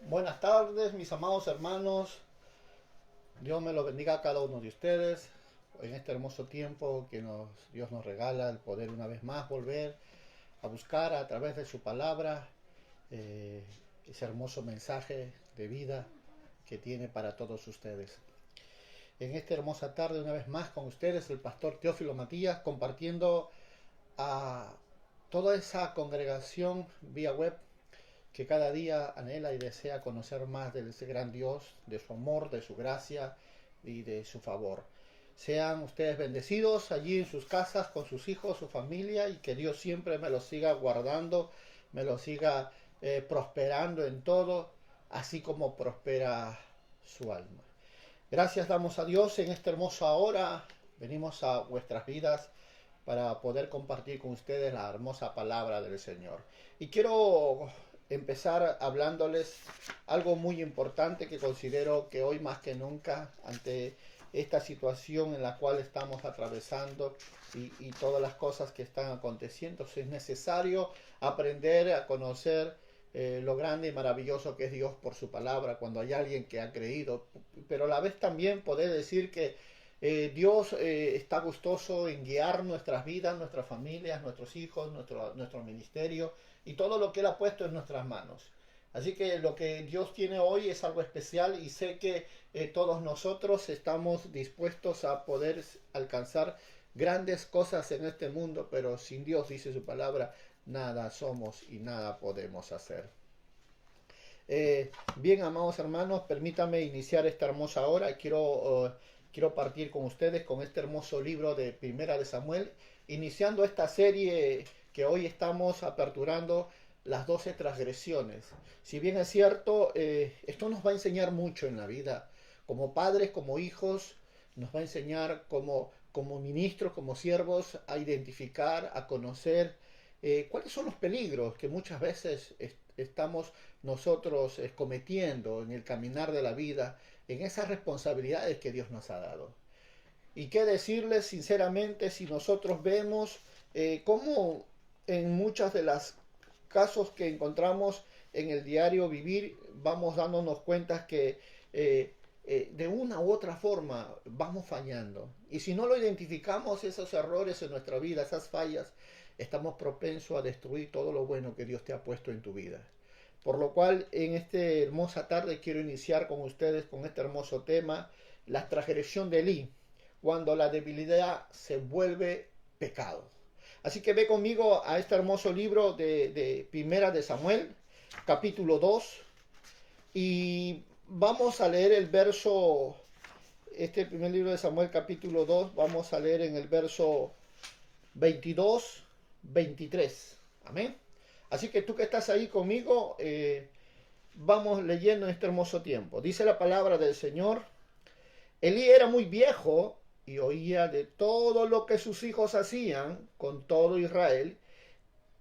Buenas tardes, mis amados hermanos. Dios me los bendiga a cada uno de ustedes en este hermoso tiempo que Dios nos regala el poder una vez más volver a buscar a través de su palabra eh, ese hermoso mensaje de vida que tiene para todos ustedes. En esta hermosa tarde una vez más con ustedes el pastor Teófilo Matías compartiendo a toda esa congregación vía web que cada día anhela y desea conocer más de ese gran Dios, de su amor, de su gracia y de su favor. Sean ustedes bendecidos allí en sus casas, con sus hijos, su familia, y que Dios siempre me los siga guardando, me los siga prosperando en todo, así como prospera su alma. Gracias damos a Dios en esta hermosa hora. Venimos a vuestras vidas para poder compartir con ustedes la hermosa palabra del Señor. Y quiero empezar hablándoles algo muy importante que considero que hoy más que nunca, ante esta situación en la cual estamos atravesando y todas las cosas que están aconteciendo, es necesario aprender a conocer lo grande y maravilloso que es Dios por su palabra, cuando hay alguien que ha creído, pero a la vez también poder decir que Dios está gustoso en guiar nuestras vidas, nuestras familias, nuestros hijos, nuestro ministerio y todo lo que Él ha puesto en nuestras manos. Así que lo que Dios tiene hoy es algo especial y sé que todos nosotros estamos dispuestos a poder alcanzar grandes cosas en este mundo, pero sin Dios, dice su palabra, nada somos y nada podemos hacer. Bien, amados hermanos, permítame iniciar esta hermosa hora. Quiero partir con ustedes con este hermoso libro de Primera de Samuel, iniciando esta serie que hoy estamos aperturando, las 12 transgresiones. Si bien es cierto, esto nos va a enseñar mucho en la vida, como padres, como hijos, nos va a enseñar como ministros, como siervos, a identificar, a conocer cuáles son los peligros que muchas veces estamos nosotros cometiendo en el caminar de la vida, en esas responsabilidades que Dios nos ha dado. Y qué decirles sinceramente si nosotros vemos cómo en muchas de las casos que encontramos en el diario vivir vamos dándonos cuenta que de una u otra forma vamos fallando. Y si no lo identificamos, esos errores en nuestra vida, esas fallas, estamos propensos a destruir todo lo bueno que Dios te ha puesto en tu vida. Por lo cual, en esta hermosa tarde quiero iniciar con ustedes con este hermoso tema, la transgresión de Elí, cuando la debilidad se vuelve pecado. Así que ve conmigo a este hermoso libro de Primera de Samuel, capítulo 2, y vamos a leer el verso, este primer libro de Samuel, capítulo 2, vamos a leer en el verso 22, 23. Amén. Así que tú que estás ahí conmigo, vamos leyendo en este hermoso tiempo. Dice la palabra del Señor: Elí era muy viejo y oía de todo lo que sus hijos hacían con todo Israel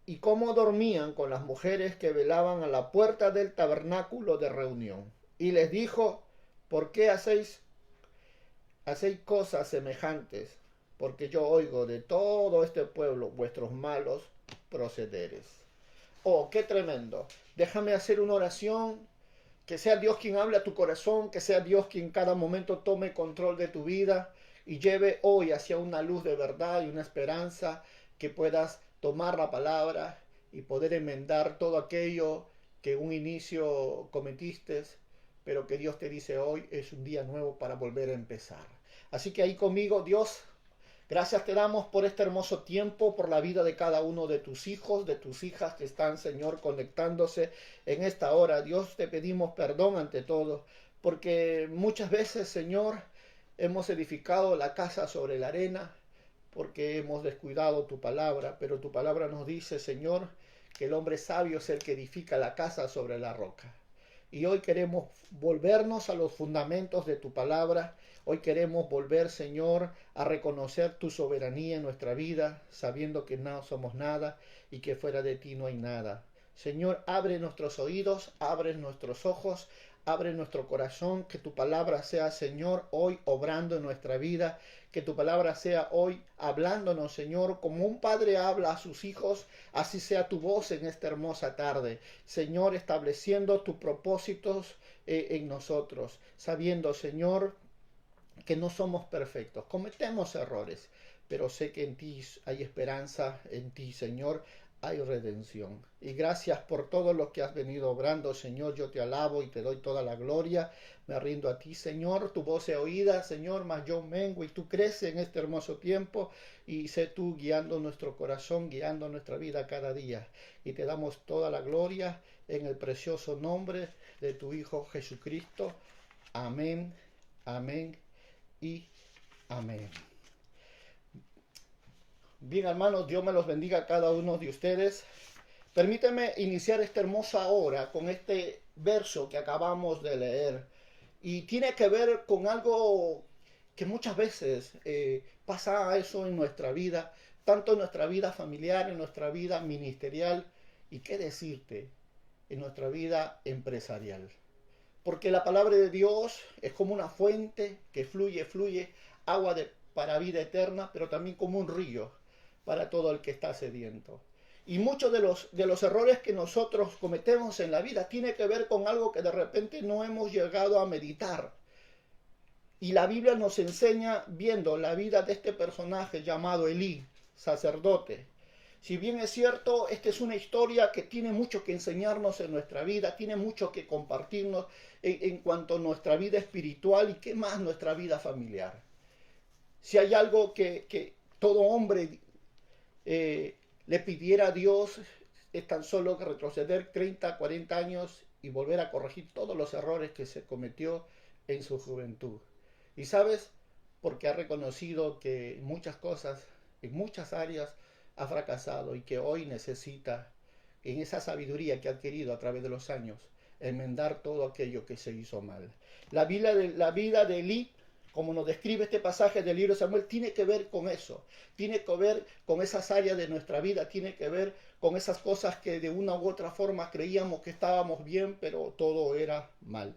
y cómo dormían con las mujeres que velaban a la puerta del tabernáculo de reunión. Y les dijo: ¿por qué hacéis cosas semejantes? Porque yo oigo de todo este pueblo vuestros malos procederes. Oh, qué tremendo. Déjame hacer una oración. Que sea Dios quien hable a tu corazón, que sea Dios quien cada momento tome control de tu vida y lleve hoy hacia una luz de verdad y una esperanza, que puedas tomar la palabra y poder enmendar todo aquello que un inicio cometiste, pero que Dios te dice hoy es un día nuevo para volver a empezar. Así que ahí conmigo, Dios, gracias te damos por este hermoso tiempo, por la vida de cada uno de tus hijos, de tus hijas que están, Señor, conectándose en esta hora. Dios, te pedimos perdón ante todo, porque muchas veces, Señor, hemos edificado la casa sobre la arena, porque hemos descuidado tu palabra, pero tu palabra nos dice, Señor, que el hombre sabio es el que edifica la casa sobre la roca. Y hoy queremos volvernos a los fundamentos de tu palabra. Hoy queremos volver, Señor, a reconocer tu soberanía en nuestra vida, sabiendo que no somos nada y que fuera de ti no hay nada. Señor, abre nuestros oídos, abre nuestros ojos, abre nuestro corazón, que tu palabra sea, Señor, hoy obrando en nuestra vida, que tu palabra sea hoy hablándonos, Señor, como un padre habla a sus hijos, así sea tu voz en esta hermosa tarde, Señor, estableciendo tus propósitos en nosotros, sabiendo, Señor, que no somos perfectos, cometemos errores, pero sé que en ti hay esperanza, en ti, Señor, hay redención. Y gracias por todo lo que has venido obrando, Señor. Yo te alabo y te doy toda la gloria. Me rindo a ti, Señor. Tu voz se oída, Señor, mas yo mengo y tú creces en este hermoso tiempo. Y sé tú guiando nuestro corazón, guiando nuestra vida cada día. Y te damos toda la gloria en el precioso nombre de tu Hijo Jesucristo. Amén, amén y amén. Bien, hermanos, Dios me los bendiga a cada uno de ustedes. Permíteme iniciar esta hermosa hora con este verso que acabamos de leer. Y tiene que ver con algo que muchas veces pasa eso en nuestra vida, tanto en nuestra vida familiar, en nuestra vida ministerial y qué decirte, en nuestra vida empresarial. Porque la palabra de Dios es como una fuente que fluye, agua para vida eterna, pero también como un río para todo el que está sediento. Y muchos de los errores que nosotros cometemos en la vida tiene que ver con algo que de repente no hemos llegado a meditar. Y la Biblia nos enseña, viendo la vida de este personaje llamado Elí, sacerdote. Si bien es cierto, esta es una historia que tiene mucho que enseñarnos en nuestra vida, tiene mucho que compartirnos en cuanto a nuestra vida espiritual y qué más nuestra vida familiar. Si hay algo que todo hombre le pidiera a Dios, es tan solo que retroceder 30, 40 años y volver a corregir todos los errores que se cometió en su juventud. Y sabes, porque ha reconocido que muchas cosas, en muchas áreas, ha fracasado y que hoy necesita, en esa sabiduría que ha adquirido a través de los años, enmendar todo aquello que se hizo mal. La vida de Elí, como nos describe este pasaje del libro de Samuel, tiene que ver con eso, tiene que ver con esas áreas de nuestra vida, tiene que ver con esas cosas que de una u otra forma creíamos que estábamos bien, pero todo era mal.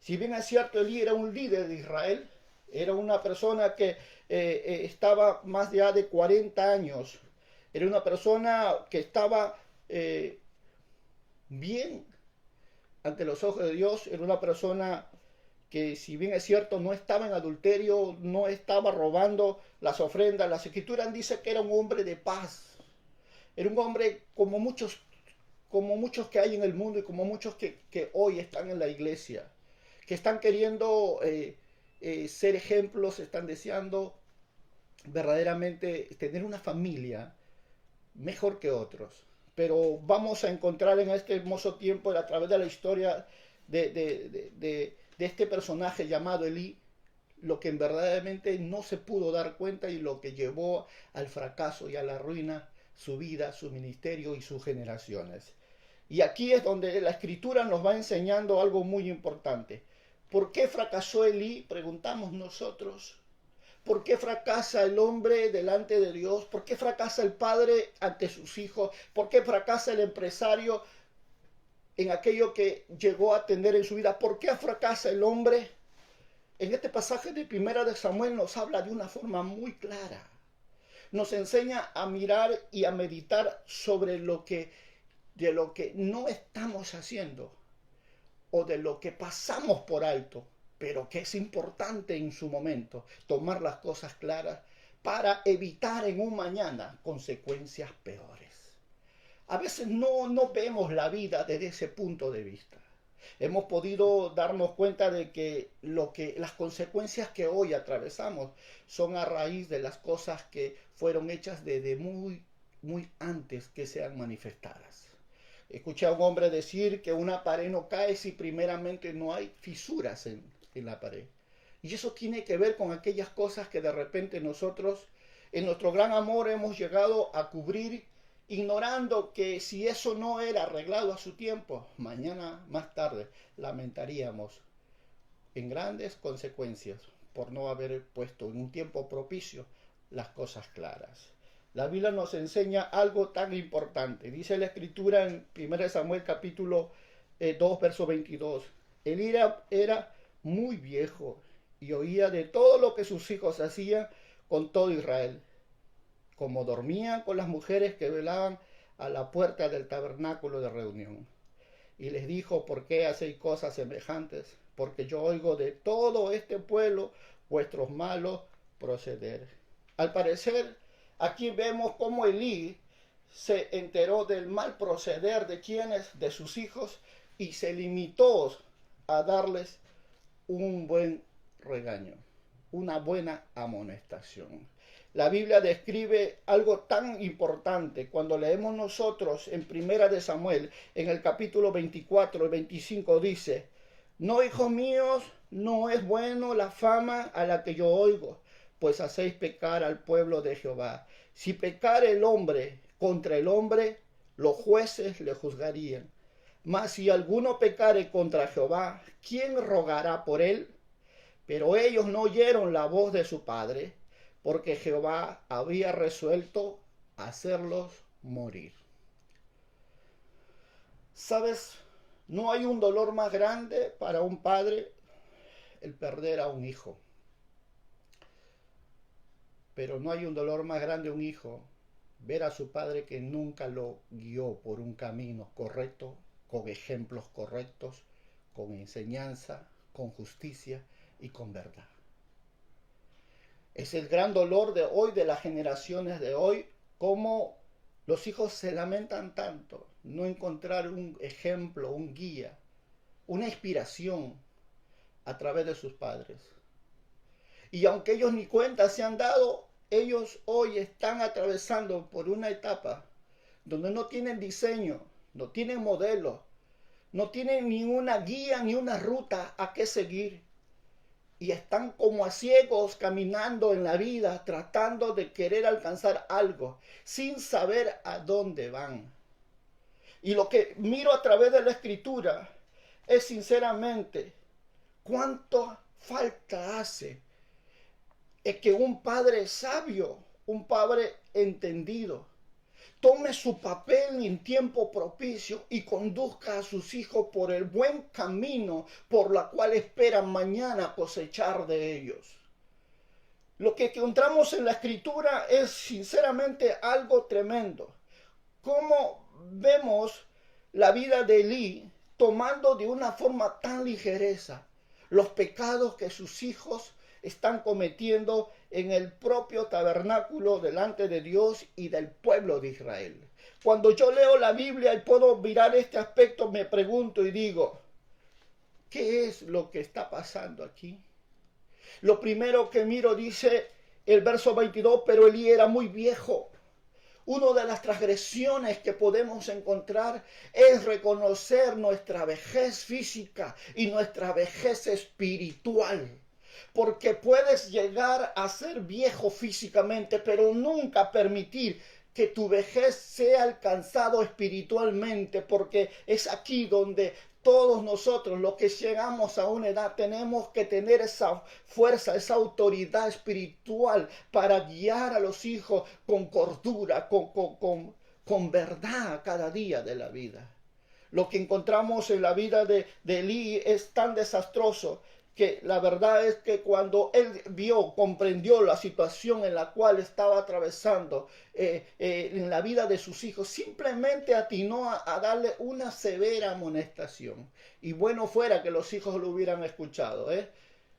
Si bien es cierto, Elí era un líder de Israel, era una persona que estaba más allá de 40 años, era una persona que estaba bien ante los ojos de Dios, era una persona que si bien es cierto no estaba en adulterio, no estaba robando las ofrendas, las escrituras dicen que era un hombre de paz, era un hombre como muchos que hay en el mundo y como muchos que hoy están en la iglesia, que están queriendo ser ejemplos, están deseando verdaderamente tener una familia mejor que otros. Pero vamos a encontrar en este hermoso tiempo, a través de la historia de este personaje llamado Elí, lo que verdaderamente no se pudo dar cuenta y lo que llevó al fracaso y a la ruina su vida, su ministerio y sus generaciones. Y aquí es donde la escritura nos va enseñando algo muy importante. ¿Por qué fracasó Elí? Preguntamos nosotros. ¿Por qué fracasa el hombre delante de Dios? ¿Por qué fracasa el padre ante sus hijos? ¿Por qué fracasa el empresario en aquello que llegó a tener en su vida? ¿Por qué fracasa el hombre? En este pasaje de Primera de Samuel nos habla de una forma muy clara. Nos enseña a mirar y a meditar sobre de lo que no estamos haciendo o de lo que pasamos por alto, pero que es importante en su momento tomar las cosas claras para evitar en un mañana consecuencias peores. A veces no vemos la vida desde ese punto de vista. Hemos podido darnos cuenta de que las consecuencias que hoy atravesamos son a raíz de las cosas que fueron hechas desde muy antes que sean manifestadas. Escuché a un hombre decir que una pared no cae si primeramente no hay fisuras en la pared. Y eso tiene que ver con aquellas cosas que de repente nosotros, en nuestro gran amor, hemos llegado a cubrir, ignorando que si eso no era arreglado a su tiempo, mañana más tarde lamentaríamos en grandes consecuencias por no haber puesto en un tiempo propicio las cosas claras. La Biblia nos enseña algo tan importante. Dice la Escritura en 1 Samuel capítulo 2, verso 22. Elí era muy viejo y oía de todo lo que sus hijos hacían con todo Israel, como dormían con las mujeres que velaban a la puerta del tabernáculo de reunión. Y les dijo: ¿por qué hacéis cosas semejantes? Porque yo oigo de todo este pueblo vuestros malos proceder. Al parecer, aquí vemos cómo Elí se enteró del mal proceder de quienes, de sus hijos, y se limitó a darles un buen regaño, una buena amonestación. La Biblia describe algo tan importante cuando leemos nosotros en Primera de Samuel, en el capítulo 24 y 25 dice: no, hijos míos, no es bueno la fama a la que yo oigo, pues hacéis pecar al pueblo de Jehová. Si pecare el hombre contra el hombre, los jueces le juzgarían. Mas si alguno pecare contra Jehová, ¿quién rogará por él? Pero ellos no oyeron la voz de su padre, porque Jehová había resuelto hacerlos morir. ¿Sabes? No hay un dolor más grande para un padre el perder a un hijo. Pero no hay un dolor más grande a un hijo ver a su padre que nunca lo guió por un camino correcto, con ejemplos correctos, con enseñanza, con justicia y con verdad. Es el gran dolor de hoy, de las generaciones de hoy, cómo los hijos se lamentan tanto, no encontrar un ejemplo, un guía, una inspiración a través de sus padres. Y aunque ellos ni cuenta se han dado, ellos hoy están atravesando por una etapa donde no tienen diseño, no tienen modelo, no tienen ni una guía ni una ruta a qué seguir. Y están como a ciegos caminando en la vida, tratando de querer alcanzar algo, sin saber a dónde van. Y lo que miro a través de la escritura es sinceramente cuánto falta hace es que un padre sabio, un padre entendido, tome su papel en tiempo propicio y conduzca a sus hijos por el buen camino por la cual esperan mañana cosechar de ellos. Lo que encontramos en la escritura es sinceramente algo tremendo. Cómo vemos la vida de Elí tomando de una forma tan ligereza los pecados que sus hijos están cometiendo en el propio tabernáculo delante de Dios y del pueblo de Israel. Cuando yo leo la Biblia y puedo mirar este aspecto, me pregunto y digo: ¿qué es lo que está pasando aquí? Lo primero que miro, dice el verso 22, pero Elí era muy viejo. Una de las transgresiones que podemos encontrar es reconocer nuestra vejez física y nuestra vejez espiritual. Porque puedes llegar a ser viejo físicamente, pero nunca permitir que tu vejez sea alcanzado espiritualmente, porque es aquí donde todos nosotros, los que llegamos a una edad, tenemos que tener esa fuerza, esa autoridad espiritual para guiar a los hijos con cordura, con verdad cada día de la vida. Lo que encontramos en la vida de Elí es tan desastroso que la verdad es que cuando él comprendió la situación en la cual estaba atravesando en la vida de sus hijos, simplemente atinó a darle una severa amonestación. Y bueno fuera que los hijos lo hubieran escuchado,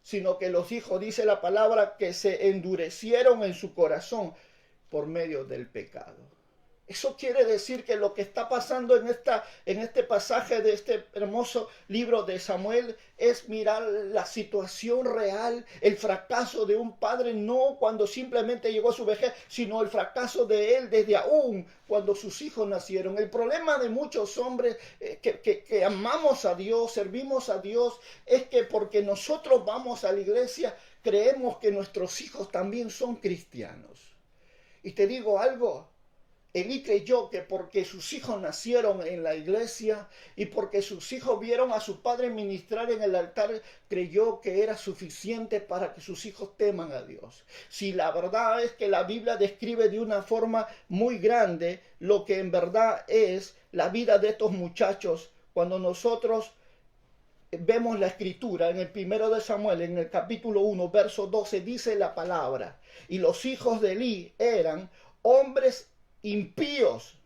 sino que los hijos, dice la palabra, que se endurecieron en su corazón por medio del pecado. Eso quiere decir que lo que está pasando en este pasaje de este hermoso libro de Samuel es mirar la situación real, el fracaso de un padre, no cuando simplemente llegó a su vejez, sino el fracaso de él desde aún cuando sus hijos nacieron. El problema de muchos hombres que amamos a Dios, servimos a Dios, es que porque nosotros vamos a la iglesia, creemos que nuestros hijos también son cristianos. Y te digo algo, Elí creyó que porque sus hijos nacieron en la iglesia y porque sus hijos vieron a su padre ministrar en el altar, creyó que era suficiente para que sus hijos teman a Dios. Si la verdad es que la Biblia describe de una forma muy grande lo que en verdad es la vida de estos muchachos cuando nosotros vemos la escritura en el primero de Samuel, en el capítulo 1, verso 12, dice la palabra: y los hijos de Elí eran hombres impíos,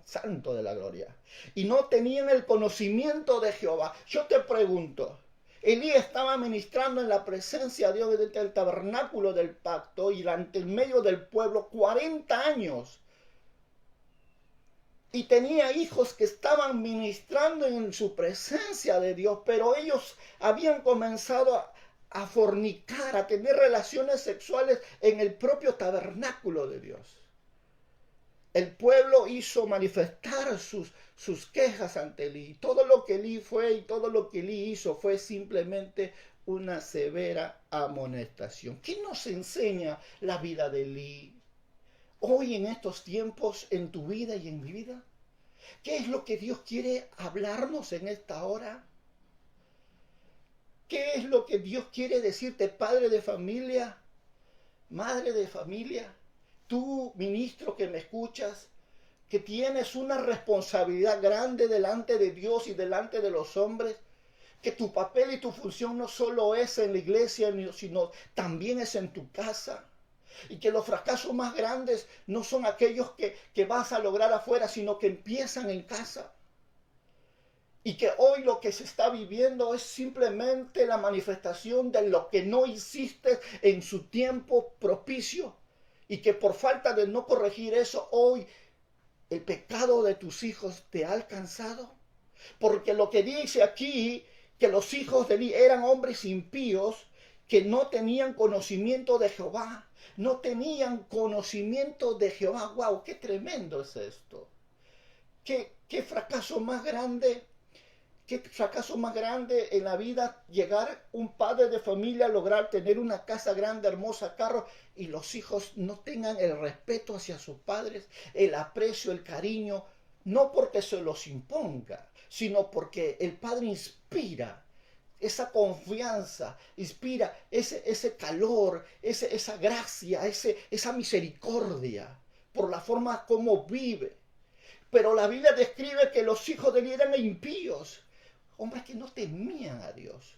santo de la gloria, y no tenían el conocimiento de Jehová. Yo te pregunto, Elí estaba ministrando en la presencia de Dios desde el tabernáculo del pacto y ante el medio del pueblo 40 años. Y tenía hijos que estaban ministrando en su presencia de Dios, pero ellos habían comenzado a fornicar, a tener relaciones sexuales en el propio tabernáculo de Dios. El pueblo hizo manifestar sus quejas ante Elí. Todo lo que Elí fue y todo lo que Elí hizo fue simplemente una severa amonestación. ¿Qué nos enseña la vida de Elí hoy en estos tiempos, en tu vida y en mi vida? ¿Qué es lo que Dios quiere hablarnos en esta hora? ¿Qué es lo que Dios quiere decirte, padre de familia, madre de familia? Tú, ministro que me escuchas, que tienes una responsabilidad grande delante de Dios y delante de los hombres, que tu papel y tu función no solo es en la iglesia, sino también es en tu casa. Y que los fracasos más grandes no son aquellos que vas a lograr afuera, sino que empiezan en casa. Y que hoy lo que se está viviendo es simplemente la manifestación de lo que no hiciste en su tiempo propicio. Y que por falta de no corregir eso, hoy el pecado de tus hijos te ha alcanzado. Porque lo que dice aquí, que los hijos de Elí eran hombres impíos, que no tenían conocimiento de Jehová. No tenían conocimiento de Jehová. ¡Wow! ¡Qué tremendo es esto! ¿Qué fracaso más grande! ¿Qué fracaso más grande en la vida llegar un padre de familia a lograr tener una casa grande, hermosa, carro, y los hijos no tengan el respeto hacia sus padres, el aprecio, el cariño, no porque se los imponga, sino porque el padre inspira esa confianza, inspira ese calor, esa gracia, esa misericordia por la forma como vive. Pero la Biblia describe que los hijos de Elí eran impíos, hombres que no temían a Dios,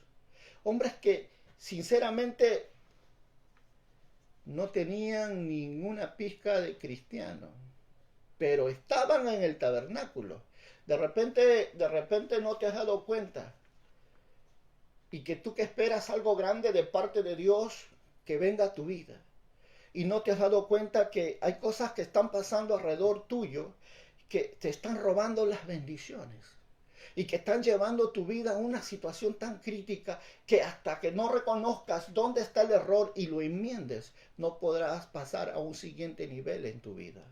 hombres que sinceramente no tenían ninguna pizca de cristiano, pero estaban en el tabernáculo. De repente no te has dado cuenta, y que tú que esperas algo grande de parte de Dios que venga a tu vida, y no te has dado cuenta que hay cosas que están pasando alrededor tuyo que te están robando las bendiciones y que están llevando tu vida a una situación tan crítica que hasta que no reconozcas dónde está el error y lo enmiendes, no podrás pasar a un siguiente nivel en tu vida.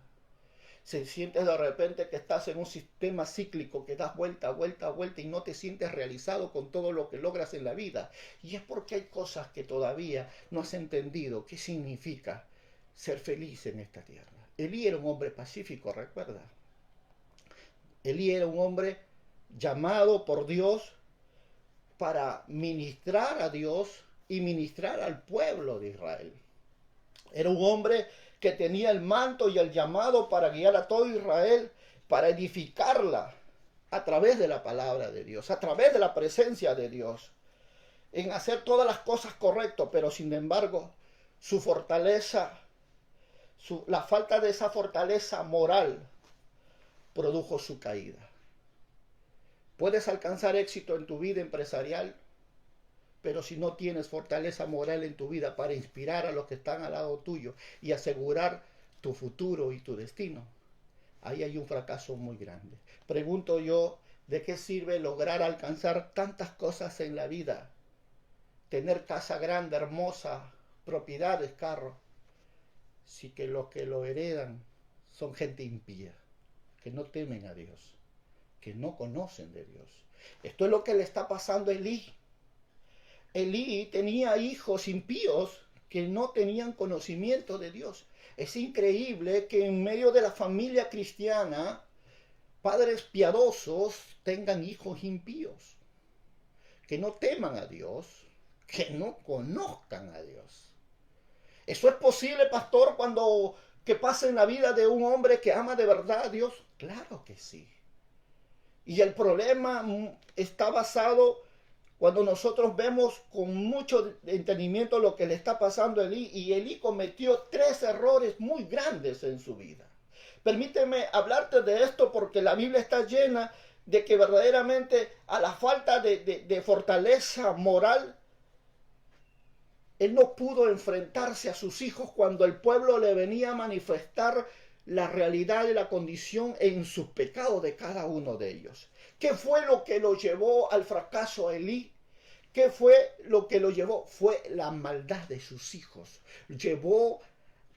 Se sientes de repente que estás en un sistema cíclico que das vuelta, vuelta, vuelta y no te sientes realizado con todo lo que logras en la vida. Y es porque hay cosas que todavía no has entendido qué significa ser feliz en esta tierra. Elí era un hombre pacífico, recuerda. Elí era un hombre llamado por Dios para ministrar a Dios y ministrar al pueblo de Israel. Era un hombre que tenía el manto y el llamado para guiar a todo Israel, para edificarla a través de la palabra de Dios, a través de la presencia de Dios, en hacer todas las cosas correctas, pero sin embargo su fortaleza, la falta de esa fortaleza moral produjo su caída. Puedes alcanzar éxito en tu vida empresarial, pero si no tienes fortaleza moral en tu vida para inspirar a los que están al lado tuyo y asegurar tu futuro y tu destino, ahí hay un fracaso muy grande. Pregunto yo, ¿de qué sirve lograr alcanzar tantas cosas en la vida? Tener casa grande, hermosa, propiedades, carros, si que los que lo heredan son gente impía, que no temen a Dios, que no conocen de Dios. Esto es lo que le está pasando a Elí. Elí tenía hijos impíos que no tenían conocimiento de Dios. Es increíble que en medio de la familia cristiana, padres piadosos tengan hijos impíos, que no teman a Dios, que no conozcan a Dios. ¿Eso es posible, pastor, que pase en la vida de un hombre que ama de verdad a Dios? Claro que sí. Y el problema está basado Cuando nosotros vemos con mucho entendimiento lo que le está pasando a Elí, y Elí cometió 3 errores muy grandes en su vida. Permíteme hablarte de esto porque la Biblia está llena de que verdaderamente a la falta de fortaleza moral, él no pudo enfrentarse a sus hijos cuando el pueblo le venía a manifestar la realidad de la condición en sus pecados de cada uno de ellos. ¿Qué fue lo que lo llevó al fracaso a Elí? ¿Qué fue lo que lo llevó? Fue la maldad de sus hijos. Llevó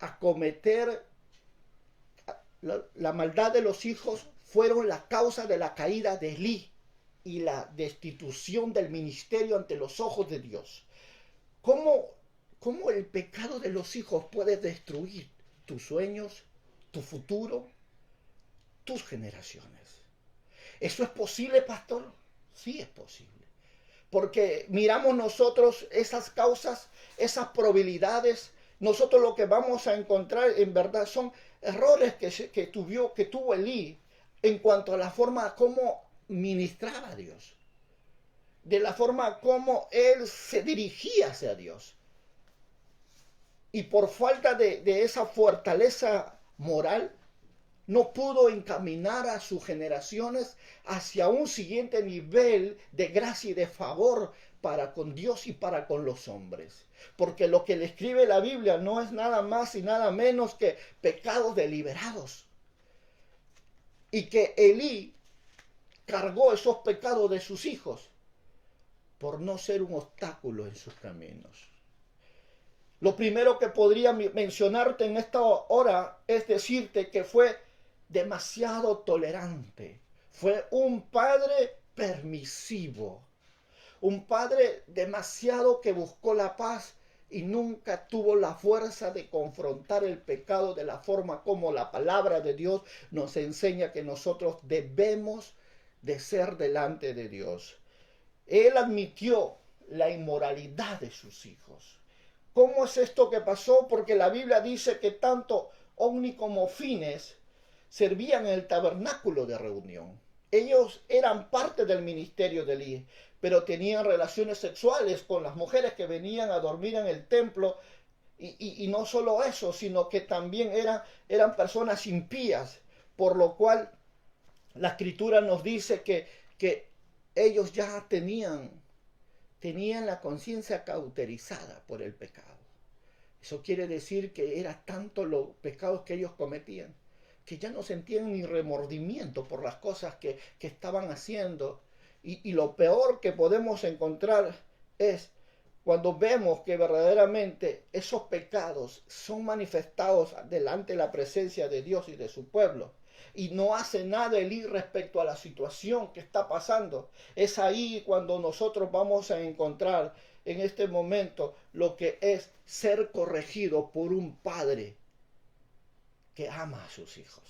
a cometer la maldad de los hijos, fueron la causa de la caída de Elí y la destitución del ministerio ante los ojos de Dios. ¿Cómo el pecado de los hijos puede destruir tus sueños, tu futuro, tus generaciones? ¿Eso es posible, pastor? Sí es posible. Porque miramos nosotros esas causas, esas probabilidades. Nosotros lo que vamos a encontrar en verdad son errores que tuvo Elí en cuanto a la forma como ministraba a Dios, de la forma como él se dirigía hacia Dios. Y por falta de esa fortaleza moral, no pudo encaminar a sus generaciones hacia un siguiente nivel de gracia y de favor para con Dios y para con los hombres. Porque lo que le escribe la Biblia no es nada más y nada menos que pecados deliberados. Y que Elí cargó esos pecados de sus hijos por no ser un obstáculo en sus caminos. Lo primero que podría mencionarte en esta hora es decirte que fue demasiado tolerante. Fue un padre permisivo. Un padre demasiado que buscó la paz y nunca tuvo la fuerza de confrontar el pecado de la forma como la palabra de Dios nos enseña que nosotros debemos de ser delante de Dios. Él admitió la inmoralidad de sus hijos. ¿Cómo es esto que pasó? Porque la Biblia dice que tanto Ovni como Fines servían en el tabernáculo de reunión. Ellos eran parte del ministerio de Elí, pero tenían relaciones sexuales con las mujeres que venían a dormir en el templo. Y no solo eso, sino que también eran personas impías, por lo cual la escritura nos dice que ellos ya tenían la conciencia cauterizada por el pecado. Eso quiere decir que era tanto los pecados que ellos cometían, que ya no sentían ni remordimiento por las cosas que estaban haciendo. Y lo peor que podemos encontrar es cuando vemos que verdaderamente esos pecados son manifestados delante de la presencia de Dios y de su pueblo, y no hace nada Elí respecto a la situación que está pasando. Es ahí cuando nosotros vamos a encontrar en este momento lo que es ser corregido por un padre que ama a sus hijos.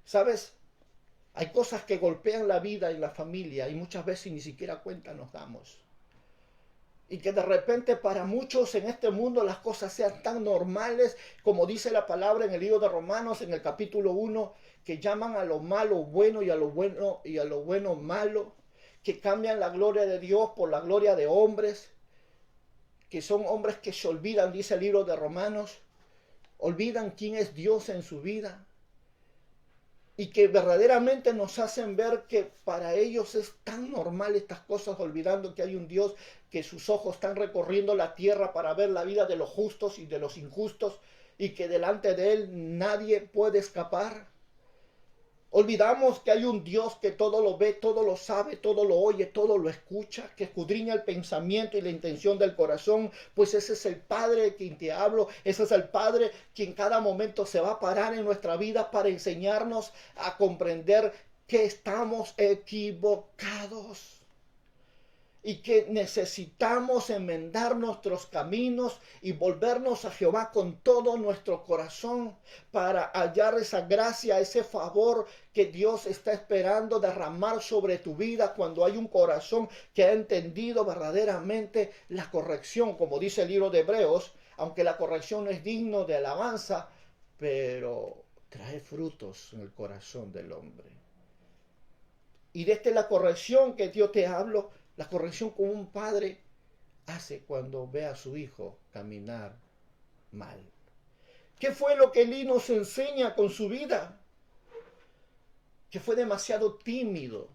¿Sabes? Hay cosas que golpean la vida y la familia y muchas veces ni siquiera cuenta nos damos. Y que de repente para muchos en este mundo las cosas sean tan normales, como dice la palabra en el libro de Romanos, en el capítulo 1, que llaman a lo malo bueno y a lo bueno malo, que cambian la gloria de Dios por la gloria de hombres, que son hombres que se olvidan, dice el libro de Romanos, olvidan quién es Dios en su vida, y que verdaderamente nos hacen ver que para ellos es tan normal estas cosas, olvidando que hay un Dios que sus ojos están recorriendo la tierra para ver la vida de los justos y de los injustos, y que delante de él nadie puede escapar. Olvidamos que hay un Dios que todo lo ve, todo lo sabe, todo lo oye, todo lo escucha, que escudriña el pensamiento y la intención del corazón, pues ese es el Padre de quien te hablo, ese es el Padre quien cada momento se va a parar en nuestra vida para enseñarnos a comprender que estamos equivocados y que necesitamos enmendar nuestros caminos y volvernos a Jehová con todo nuestro corazón para hallar esa gracia, ese favor que Dios está esperando derramar sobre tu vida cuando hay un corazón que ha entendido verdaderamente la corrección, como dice el libro de Hebreos, aunque la corrección no es digno de alabanza, pero trae frutos en el corazón del hombre. Y desde la corrección que Dios te hablo, La corrección como un padre hace cuando ve a su hijo caminar mal. ¿Qué fue lo que Elí nos enseña con su vida? Que fue demasiado tímido,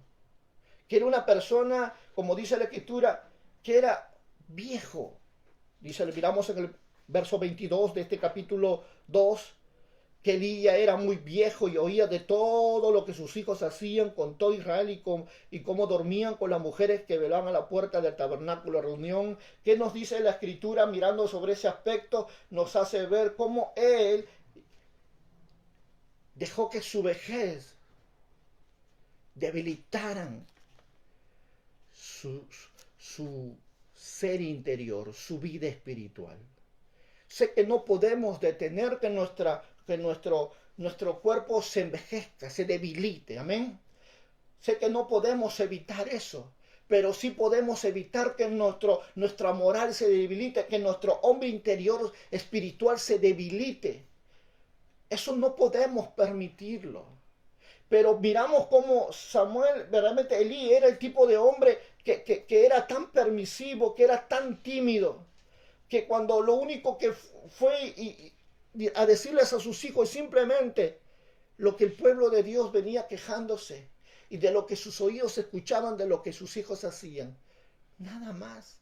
que era una persona, como dice la escritura, que era viejo. Dice, miramos en el verso 22 de este capítulo 2, que Elí ya era muy viejo y oía de todo lo que sus hijos hacían con todo Israel y cómo dormían con las mujeres que velaban a la puerta del tabernáculo de reunión. ¿Qué nos dice la escritura mirando sobre ese aspecto? Nos hace ver cómo él dejó que su vejez debilitaran su ser interior, su vida espiritual. Sé que no podemos detener que nuestro cuerpo se envejezca, se debilite, amén. Sé que no podemos evitar eso, pero sí podemos evitar que nuestra moral se debilite, que nuestro hombre interior espiritual se debilite. Eso no podemos permitirlo. Pero miramos cómo Samuel, verdaderamente Elí era el tipo de hombre que era tan permisivo, que era tan tímido, que cuando lo único que fue a decirles a sus hijos simplemente lo que el pueblo de Dios venía quejándose y de lo que sus oídos escuchaban de lo que sus hijos hacían. Nada más.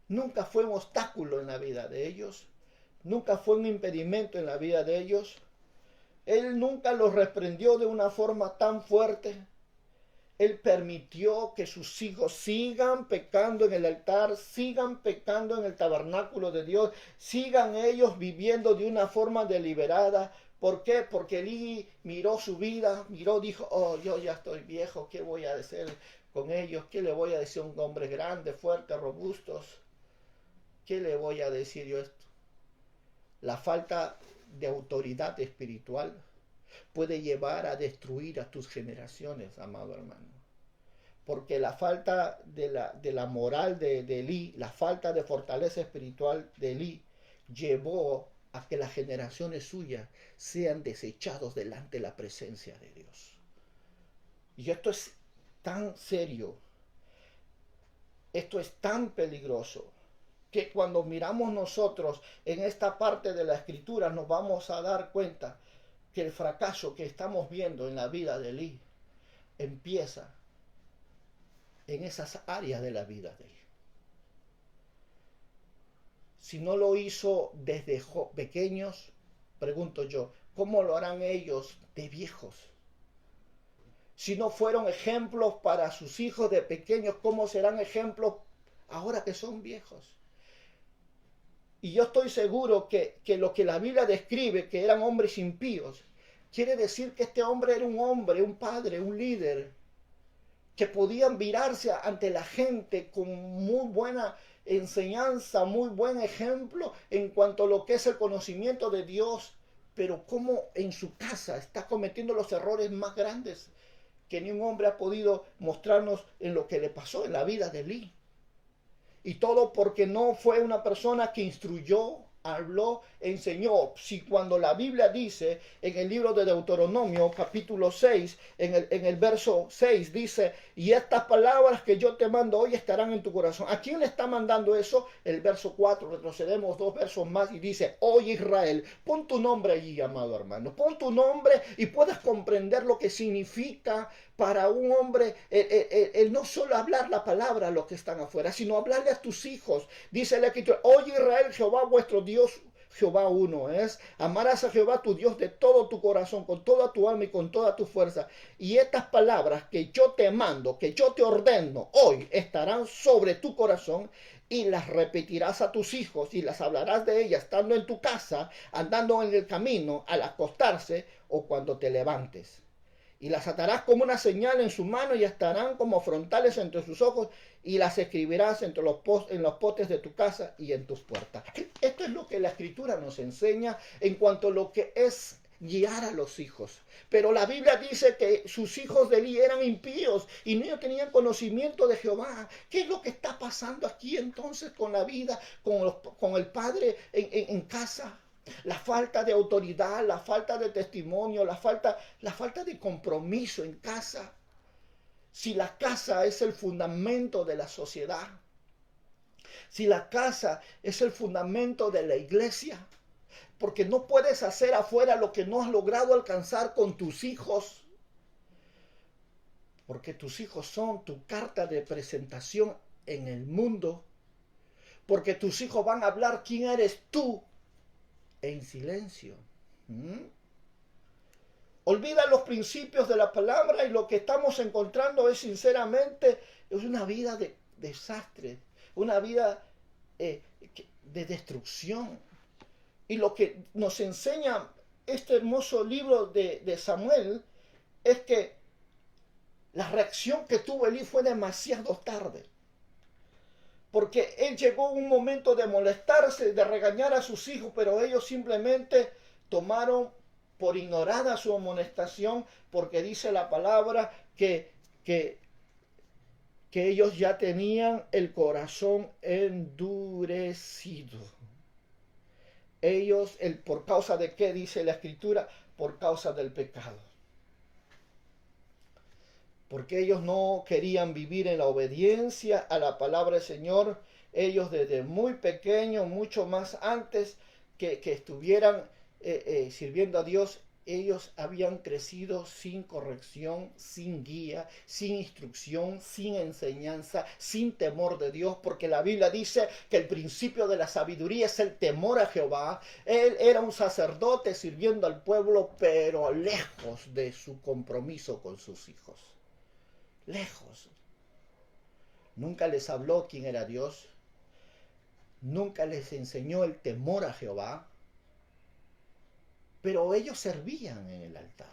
Nunca fue un obstáculo en la vida de ellos. Nunca fue un impedimento en la vida de ellos. Él nunca los reprendió de una forma tan fuerte. Él permitió que sus hijos sigan pecando en el altar, sigan pecando en el tabernáculo de Dios, sigan ellos viviendo de una forma deliberada. ¿Por qué? Porque Elí miró su vida, dijo, oh, yo ya estoy viejo, ¿qué voy a hacer con ellos? ¿Qué le voy a decir a un hombre grande, fuerte, robustos? ¿Qué le voy a decir yo esto? La falta de autoridad espiritual puede llevar a destruir a tus generaciones, amado hermano. Porque la falta de la moral de Elí, la falta de fortaleza espiritual de Elí, llevó a que las generaciones suyas sean desechados delante de la presencia de Dios. Y esto es tan serio, esto es tan peligroso, que cuando miramos nosotros en esta parte de la escritura nos vamos a dar cuenta que el fracaso que estamos viendo en la vida de Elí empieza en esas áreas de la vida de él. Si no lo hizo desde pequeños, pregunto yo, ¿cómo lo harán ellos de viejos? Si no fueron ejemplos para sus hijos de pequeños, ¿cómo serán ejemplos ahora que son viejos? Y yo estoy seguro que lo que la Biblia describe, que eran hombres impíos, quiere decir que este hombre era un hombre, un padre, un líder, que podían virarse ante la gente con muy buena enseñanza, muy buen ejemplo en cuanto a lo que es el conocimiento de Dios, pero como en su casa está cometiendo los errores más grandes que ni un hombre ha podido mostrarnos en lo que le pasó en la vida de Elí. Y todo porque no fue una persona que instruyó, habló, enseñó. Si cuando la Biblia dice en el libro de Deuteronomio capítulo 6, en el verso 6 dice, y estas palabras que yo te mando hoy estarán en tu corazón. ¿A quién le está mandando eso? El verso 4, retrocedemos 2 versos más y dice, oye Israel, pon tu nombre allí, amado hermano, pon tu nombre y puedas comprender lo que significa para un hombre el no solo hablar la palabra a los que están afuera, sino hablarle a tus hijos. Dice la escritura, oye Israel, Jehová vuestro Dios, Jehová uno es. Amarás a Jehová tu Dios de todo tu corazón, con toda tu alma y con toda tu fuerza. Y estas palabras que yo te mando, que yo te ordeno hoy, estarán sobre tu corazón y las repetirás a tus hijos y las hablarás de ellas estando en tu casa, andando en el camino, al acostarse o cuando te levantes. Y las atarás como una señal en su mano y estarán como frontales entre sus ojos y las escribirás en los postes de tu casa y en tus puertas. Esto es lo que la escritura nos enseña en cuanto a lo que es guiar a los hijos. Pero la Biblia dice que sus hijos de Elí eran impíos y no tenían conocimiento de Jehová. ¿Qué es lo que está pasando aquí entonces con la vida, con el padre en casa? La falta de autoridad, la falta de testimonio, la falta de compromiso en casa. si la casa es el fundamento de la sociedad, si la casa es el fundamento de la iglesia, porque no puedes hacer afuera lo que no has logrado alcanzar con tus hijos, porque tus hijos son tu carta de presentación en el mundo, porque tus hijos van a hablar quién eres tú en silencio. Olvida los principios de la palabra y lo que estamos encontrando es sinceramente es una vida de desastre, una vida de destrucción. Y lo que nos enseña este hermoso libro de Samuel es que la reacción que tuvo Elí fue demasiado tarde. Porque él llegó a un momento de molestarse, de regañar a sus hijos, pero ellos simplemente tomaron por ignorada su amonestación, porque dice la palabra que ellos ya tenían el corazón endurecido. Ellos, ¿por causa de qué dice la Escritura? Por causa del pecado. Porque ellos no querían vivir en la obediencia a la palabra del Señor. Ellos desde muy pequeños, mucho más antes que estuvieran sirviendo a Dios, ellos habían crecido sin corrección, sin guía, sin instrucción, sin enseñanza, sin temor de Dios, porque la Biblia dice que el principio de la sabiduría es el temor a Jehová. Él era un sacerdote sirviendo al pueblo, pero lejos de su compromiso con sus hijos. Lejos. Nunca les habló quién era Dios. Nunca les enseñó el temor a Jehová. Pero ellos servían en el altar.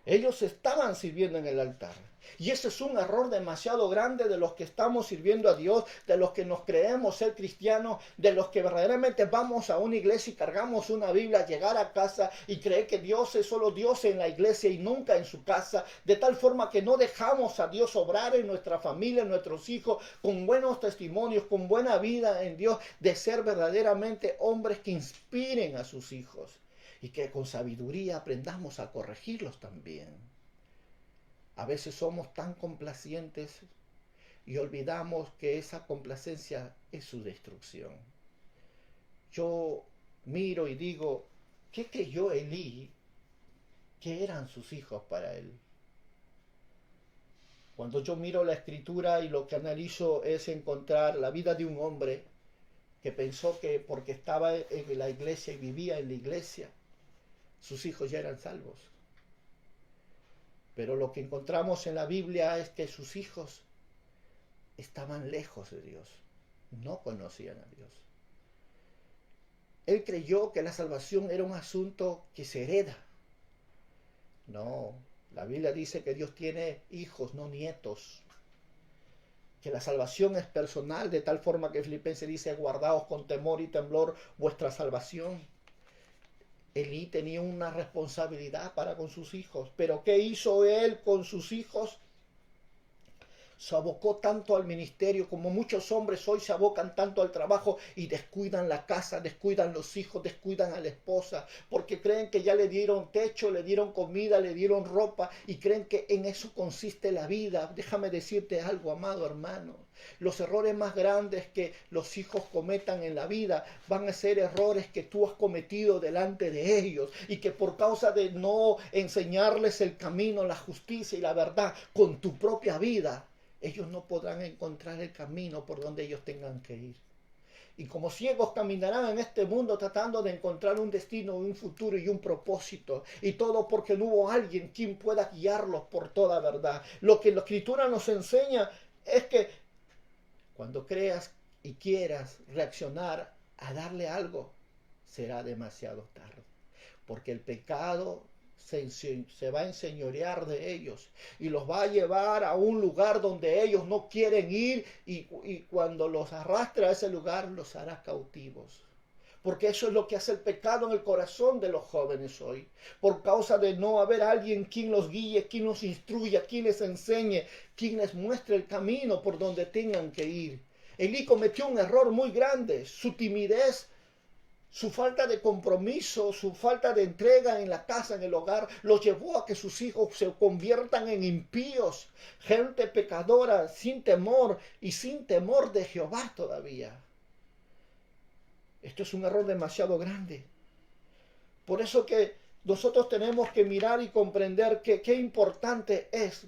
Ellos estaban sirviendo en el altar. Y ese es un error demasiado grande de los que estamos sirviendo a Dios, de los que nos creemos ser cristianos, de los que verdaderamente vamos a una iglesia y cargamos una Biblia, llegar a casa y creer que Dios es solo Dios en la iglesia y nunca en su casa, de tal forma que no dejamos a Dios obrar en nuestra familia, en nuestros hijos, con buenos testimonios, con buena vida en Dios, de ser verdaderamente hombres que inspiren a sus hijos. Y que con sabiduría aprendamos a corregirlos también. A veces somos tan complacientes y olvidamos que esa complacencia es su destrucción. Yo miro y digo, ¿qué creyó Elí que eran sus hijos para él? Cuando yo miro la Escritura y lo que analizo es encontrar la vida de un hombre que pensó que porque estaba en la iglesia y vivía en la iglesia, sus hijos ya eran salvos. Pero lo que encontramos en la Biblia es que sus hijos estaban lejos de Dios, no conocían a Dios. Él creyó que la salvación era un asunto que se hereda. No, la Biblia dice que Dios tiene hijos, no nietos. Que la salvación es personal, de tal forma que Filipenses dice, guardaos con temor y temblor vuestra salvación. Elí tenía una responsabilidad para con sus hijos, pero ¿qué hizo él con sus hijos? Se abocó tanto al ministerio, como muchos hombres hoy se abocan tanto al trabajo y descuidan la casa, descuidan los hijos, descuidan a la esposa, porque creen que ya le dieron techo, le dieron comida, le dieron ropa y creen que en eso consiste la vida. Déjame decirte algo, amado hermano. Los errores más grandes que los hijos cometan en la vida van a ser errores que tú has cometido delante de ellos y que por causa de no enseñarles el camino, la justicia y la verdad con tu propia vida, ellos no podrán encontrar el camino por donde ellos tengan que ir. Y como ciegos caminarán en este mundo tratando de encontrar un destino, un futuro y un propósito. Y todo porque no hubo alguien quien pueda guiarlos por toda verdad. Lo que la Escritura nos enseña es que cuando creas y quieras reaccionar a darle algo, será demasiado tarde. Porque el pecado se va a enseñorear de ellos y los va a llevar a un lugar donde ellos no quieren ir y cuando los arrastre a ese lugar los hará cautivos. Porque eso es lo que hace el pecado en el corazón de los jóvenes hoy. Por causa de no haber alguien quien los guíe, quien los instruya, quien les enseñe, quien les muestre el camino por donde tengan que ir. Elí cometió un error muy grande. Su timidez Su falta de compromiso, su falta de entrega en la casa, en el hogar, los llevó a que sus hijos se conviertan en impíos, gente pecadora, sin temor y sin temor de Jehová todavía. Esto es un error demasiado grande. Por eso que nosotros tenemos que mirar y comprender que qué importante es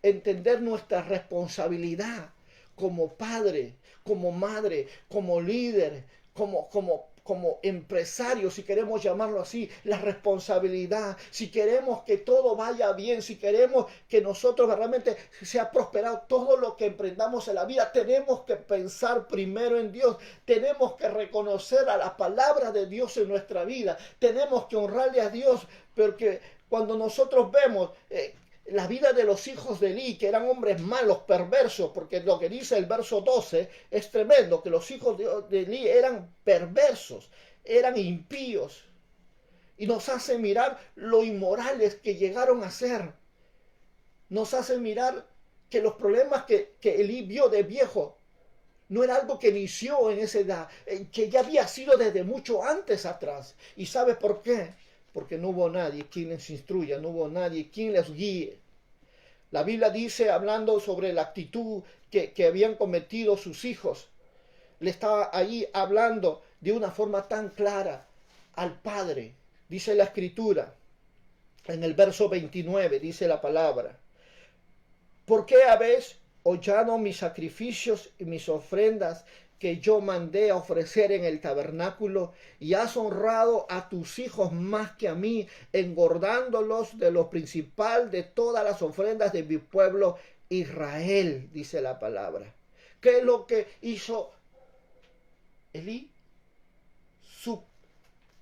entender nuestra responsabilidad como padre, como madre, como líder, como empresario, si queremos llamarlo así, la responsabilidad, si queremos que todo vaya bien, si queremos que nosotros realmente sea prosperado todo lo que emprendamos en la vida, tenemos que pensar primero en Dios, tenemos que reconocer a la palabra de Dios en nuestra vida, tenemos que honrarle a Dios, porque cuando nosotros vemos la vida de los hijos de Eli, que eran hombres malos, perversos, porque lo que dice el verso 12 es tremendo, que los hijos de Eli eran perversos, eran impíos, y nos hace mirar lo inmorales que llegaron a ser, nos hace mirar que los problemas que Eli vio de viejo no era algo que inició en esa edad, que ya había sido desde mucho antes atrás. ¿Y sabe por qué? Porque no hubo nadie quien les instruya, no hubo nadie quien les guíe. La Biblia dice, hablando sobre la actitud que habían cometido sus hijos, le estaba ahí hablando de una forma tan clara al Padre. Dice la Escritura, en el verso 29, dice la palabra, ¿por qué habéis hollado mis sacrificios y mis ofrendas que yo mandé a ofrecer en el tabernáculo, y has honrado a tus hijos más que a mí, engordándolos de lo principal de todas las ofrendas de mi pueblo Israel? Dice la palabra. ¿Qué es lo que hizo Elí?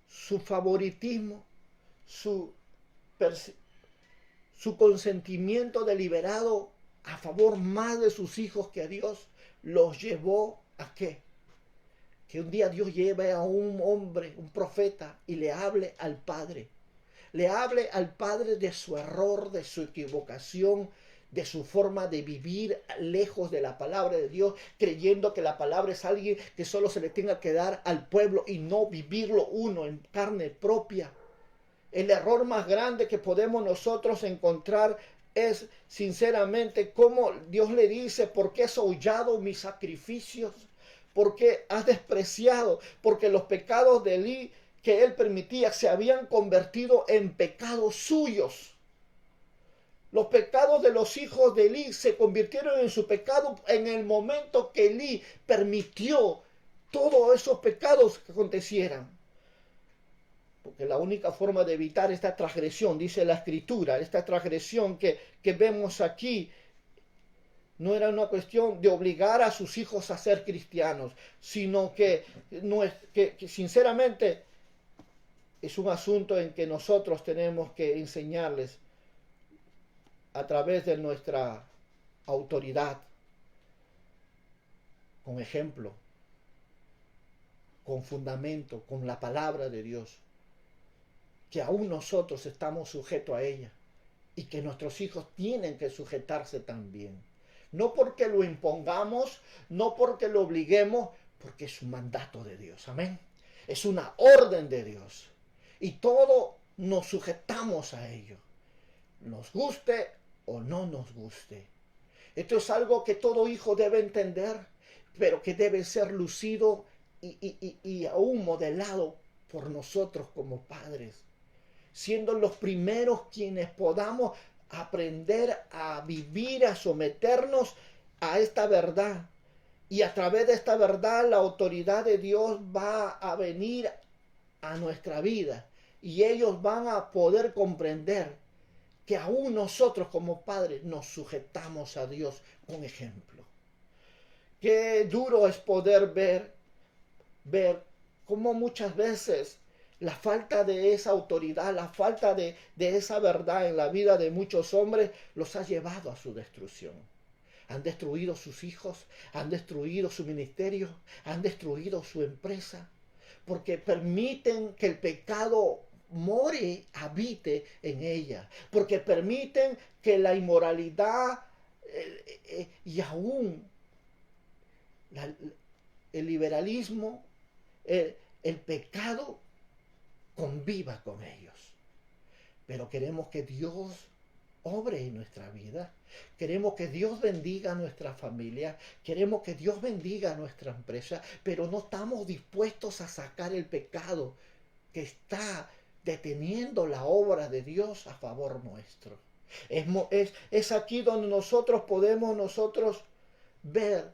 Su favoritismo, su consentimiento deliberado a favor más de sus hijos que a Dios, los llevó a qué? Que un día Dios lleve a un hombre, un profeta, y le hable al Padre. Le hable al Padre de su error, de su equivocación, de su forma de vivir lejos de la palabra de Dios, creyendo que la palabra es alguien que solo se le tenga que dar al pueblo y no vivirlo uno en carne propia. El error más grande que podemos nosotros encontrar es sinceramente cómo Dios le dice, ¿por qué has hollado mis sacrificios? ¿Por qué has despreciado? Porque los pecados de Elí que él permitía se habían convertido en pecados suyos. Los pecados de los hijos de Elí se convirtieron en su pecado en el momento que Elí permitió todos esos pecados que acontecieran. Porque la única forma de evitar esta transgresión, dice la Escritura, esta transgresión que vemos aquí, no era una cuestión de obligar a sus hijos a ser cristianos, sino que sinceramente es un asunto en que nosotros tenemos que enseñarles a través de nuestra autoridad, con ejemplo, con fundamento, con la palabra de Dios, que aún nosotros estamos sujetos a ella y que nuestros hijos tienen que sujetarse también. No porque lo impongamos, no porque lo obliguemos, porque es un mandato de Dios. Amén. Es una orden de Dios. Y todo nos sujetamos a ello. Nos guste o no nos guste. Esto es algo que todo hijo debe entender, pero que debe ser lucido y aún modelado por nosotros como padres, siendo los primeros quienes podamos aprender a vivir, a someternos a esta verdad. Y a través de esta verdad la autoridad de Dios va a venir a nuestra vida. Y ellos van a poder comprender que aún nosotros como padres nos sujetamos a Dios con ejemplo. Qué duro es poder ver cómo muchas veces la falta de esa autoridad, la falta de esa verdad en la vida de muchos hombres los ha llevado a su destrucción. Han destruido sus hijos, han destruido su ministerio, han destruido su empresa, porque permiten que el pecado more, habite en ella, porque permiten que la inmoralidad y aún el liberalismo, el pecado conviva con ellos. Pero queremos que Dios obre en nuestra vida. Queremos que Dios bendiga a nuestra familia. Queremos que Dios bendiga a nuestra empresa. Pero no estamos dispuestos a sacar el pecado que está deteniendo la obra de Dios a favor nuestro. Es aquí donde nosotros podemos ver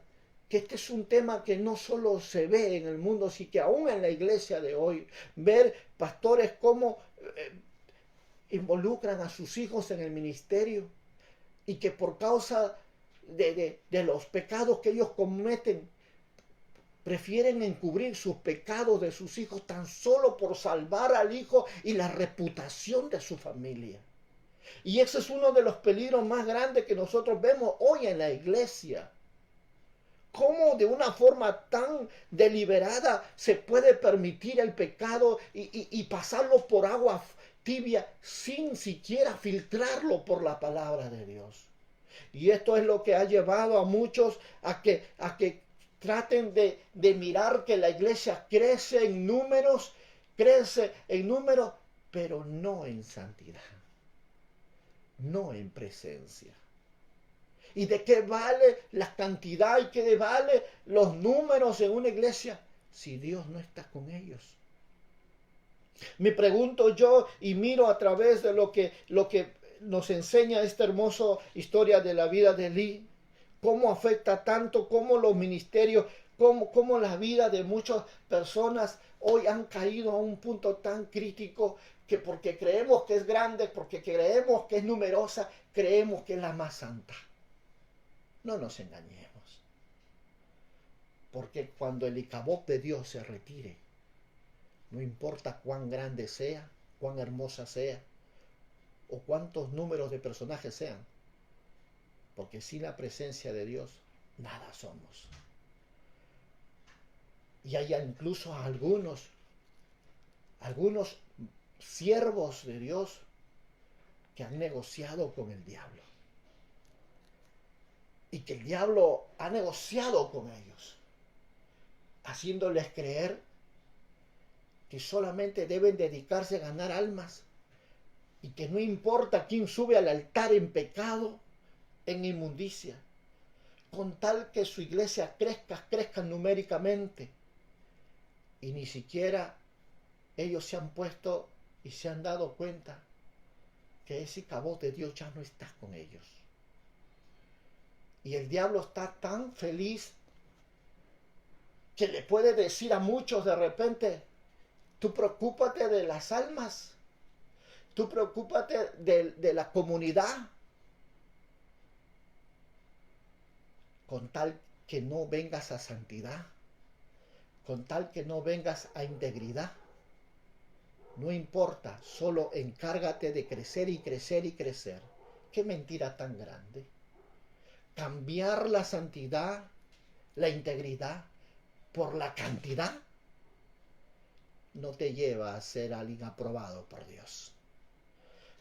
que este es un tema que no solo se ve en el mundo, sino que aún en la iglesia de hoy, ver pastores cómo involucran a sus hijos en el ministerio y que por causa de los pecados que ellos cometen, prefieren encubrir sus pecados de sus hijos tan solo por salvar al hijo y la reputación de su familia. Y ese es uno de los peligros más grandes que nosotros vemos hoy en la iglesia. ¿Cómo de una forma tan deliberada se puede permitir el pecado y pasarlo por agua tibia sin siquiera filtrarlo por la palabra de Dios? Y esto es lo que ha llevado a muchos a que traten de mirar que la iglesia crece en números, pero no en santidad, no en presencia. ¿Y de qué vale la cantidad y qué vale los números en una iglesia si Dios no está con ellos? Me pregunto yo y miro a través de lo que nos enseña esta hermosa historia de la vida de Elí, cómo afecta tanto, cómo los ministerios, cómo la vida de muchas personas hoy han caído a un punto tan crítico que porque creemos que es grande, porque creemos que es numerosa, creemos que es la más santa. No nos engañemos, porque cuando el Icabod de Dios se retire, no importa cuán grande sea, cuán hermosa sea, o cuántos números de personajes sean, porque sin la presencia de Dios, nada somos. Y hay incluso algunos siervos de Dios que han negociado con el diablo. Y que el diablo ha negociado con ellos, haciéndoles creer que solamente deben dedicarse a ganar almas y que no importa quién sube al altar en pecado, en inmundicia, con tal que su iglesia crezca numéricamente. Y ni siquiera ellos se han puesto y se han dado cuenta que ese Icabod de Dios ya no está con ellos. Y el diablo está tan feliz que le puede decir a muchos de repente: tú preocúpate de las almas, tú preocúpate de la comunidad, con tal que no vengas a santidad, con tal que no vengas a integridad. No importa, solo encárgate de crecer y crecer y crecer. ¡Qué mentira tan grande! Cambiar la santidad, la integridad, por la cantidad, no te lleva a ser alguien aprobado por Dios.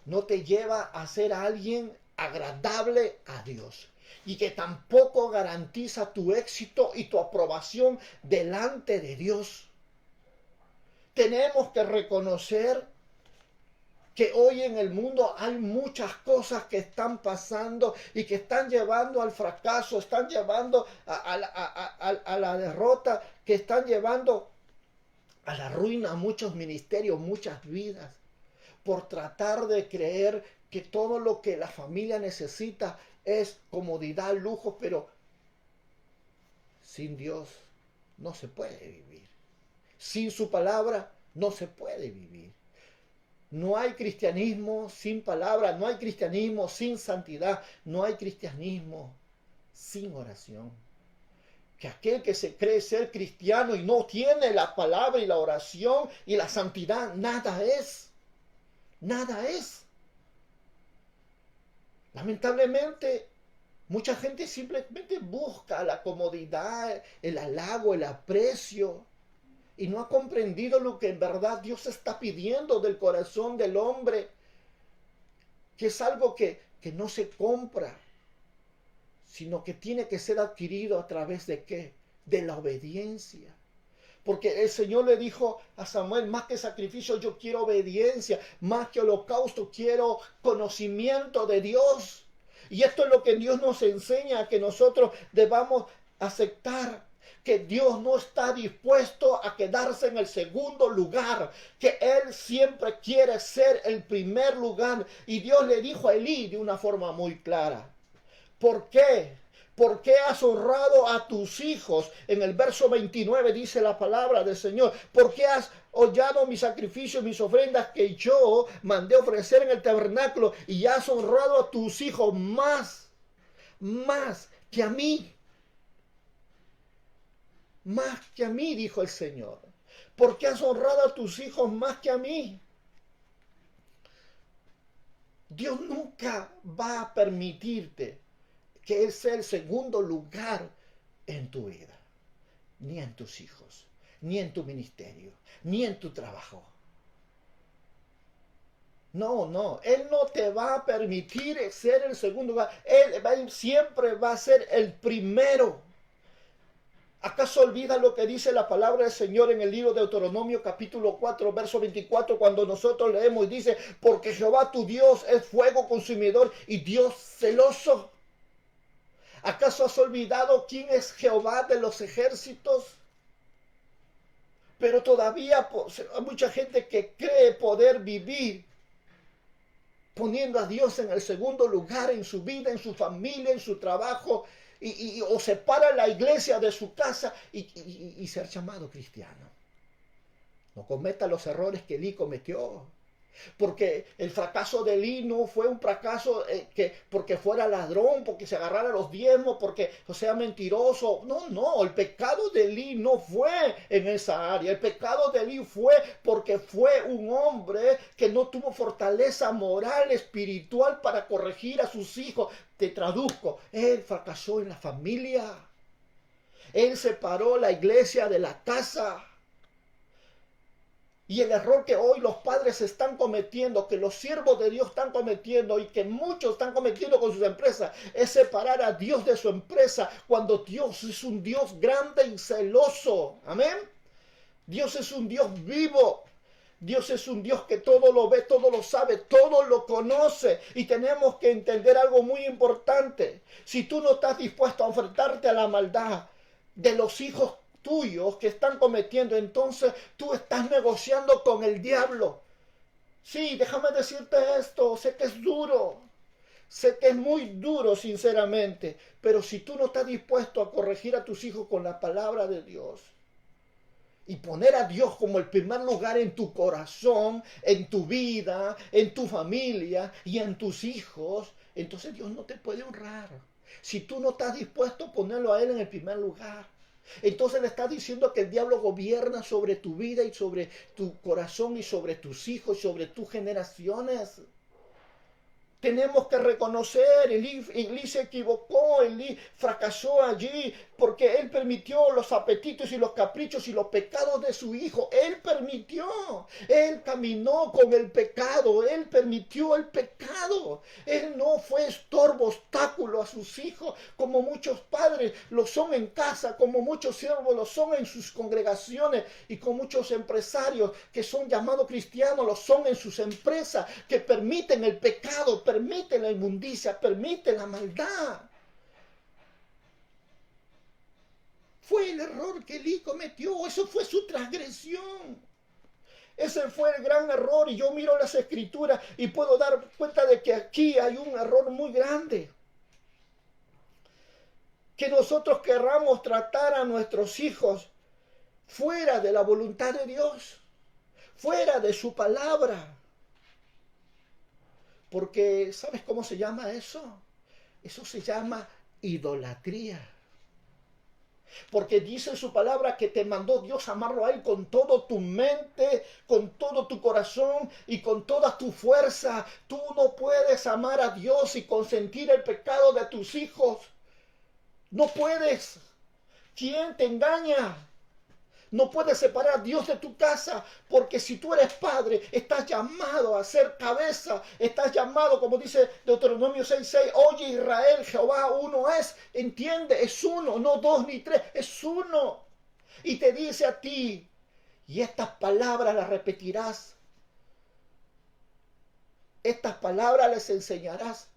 No te lleva a ser alguien agradable a Dios. Y que tampoco garantiza tu éxito y tu aprobación delante de Dios. Tenemos que reconocer que hoy en el mundo hay muchas cosas que están pasando y que están llevando al fracaso, están llevando a la derrota, que están llevando a la ruina a muchos ministerios, muchas vidas, por tratar de creer que todo lo que la familia necesita es comodidad, lujo, pero sin Dios no se puede vivir. Sin su palabra no se puede vivir. No hay cristianismo sin palabra, no hay cristianismo sin santidad, no hay cristianismo sin oración. Que aquel que se cree ser cristiano y no tiene la palabra y la oración y la santidad, nada es. Nada es. Lamentablemente, mucha gente simplemente busca la comodidad, el halago, el aprecio, y no ha comprendido lo que en verdad Dios está pidiendo del corazón del hombre, que es algo que no se compra, sino que tiene que ser adquirido a través de ¿qué? De la obediencia. Porque el Señor le dijo a Samuel, más que sacrificio yo quiero obediencia, más que holocausto quiero conocimiento de Dios. Y esto es lo que Dios nos enseña, que nosotros debamos aceptar, que Dios no está dispuesto a quedarse en el segundo lugar, que Él siempre quiere ser el primer lugar. Y Dios le dijo a Elí de una forma muy clara, ¿por qué? ¿Por qué has honrado a tus hijos? En el verso 29 dice la palabra del Señor. ¿Por qué has hollado mis sacrificios, mis ofrendas que yo mandé ofrecer en el tabernáculo y has honrado a tus hijos más que a mí? Más que a mí, dijo el Señor. ¿Por qué has honrado a tus hijos más que a mí? Dios nunca va a permitirte que Él sea el segundo lugar en tu vida, ni en tus hijos, ni en tu ministerio, ni en tu trabajo. No, Él no te va a permitir ser el segundo lugar. Él siempre va a ser el primero. ¿Acaso olvida lo que dice la palabra del Señor en el libro de Deuteronomio capítulo 4, verso 24, cuando nosotros leemos y dice, porque Jehová tu Dios es fuego consumidor y Dios celoso? ¿Acaso has olvidado quién es Jehová de los ejércitos? Pero todavía hay mucha gente que cree poder vivir poniendo a Dios en el segundo lugar en su vida, en su familia, en su trabajo, o separa la iglesia de su casa y ser llamado cristiano. No cometa los errores que Elí cometió. Porque el fracaso de Elí no fue un fracaso porque fuera ladrón, porque se agarrara los diezmos, porque sea mentiroso. No, el pecado de Elí no fue en esa área. El pecado de Elí fue porque fue un hombre que no tuvo fortaleza moral, espiritual para corregir a sus hijos. Te traduzco, él fracasó en la familia. Él separó la iglesia de la casa. Y el error que hoy los padres están cometiendo, que los siervos de Dios están cometiendo y que muchos están cometiendo con sus empresas, es separar a Dios de su empresa cuando Dios es un Dios grande y celoso. Amén. Dios es un Dios vivo. Dios es un Dios que todo lo ve, todo lo sabe, todo lo conoce. Y tenemos que entender algo muy importante. Si tú no estás dispuesto a enfrentarte a la maldad de los hijos tuyos que están cometiendo, entonces tú estás negociando con el diablo. Sí, déjame decirte esto, sé que es duro, sé que es muy duro sinceramente, pero si tú no estás dispuesto a corregir a tus hijos con la palabra de Dios y poner a Dios como el primer lugar en tu corazón, en tu vida, en tu familia y en tus hijos, entonces Dios no te puede honrar. Si tú no estás dispuesto a ponerlo a Él en el primer lugar, entonces le estás diciendo que el diablo gobierna sobre tu vida y sobre tu corazón y sobre tus hijos y sobre tus generaciones. Tenemos que reconocer, Elí se equivocó, Elí fracasó allí porque él permitió los apetitos y los caprichos y los pecados de su hijo. Él permitió, él caminó con el pecado, él permitió el pecado. Él no fue estorbo, obstáculo a sus hijos, como muchos padres lo son en casa, como muchos siervos lo son en sus congregaciones y con muchos empresarios que son llamados cristianos, lo son en sus empresas, que permiten el pecado, permiten la inmundicia, permiten la maldad. Fue el error que Elí cometió, eso fue su transgresión. Ese fue el gran error y yo miro las escrituras y puedo dar cuenta de que aquí hay un error muy grande. Que nosotros querramos tratar a nuestros hijos fuera de la voluntad de Dios, fuera de su palabra. Porque, ¿sabes cómo se llama eso? Eso se llama idolatría. Porque dice su palabra que te mandó Dios amarlo a Él con toda tu mente, con todo tu corazón y con toda tu fuerza. Tú no puedes amar a Dios y consentir el pecado de tus hijos. No puedes. ¿Quién te engaña? No puedes separar a Dios de tu casa, porque si tú eres padre, estás llamado a ser cabeza, estás llamado, como dice Deuteronomio 6:6, oye Israel, Jehová uno es, entiende, es uno, no dos ni tres, es uno. y te dice a ti, y estas palabras las repetirás, estas palabras les enseñarás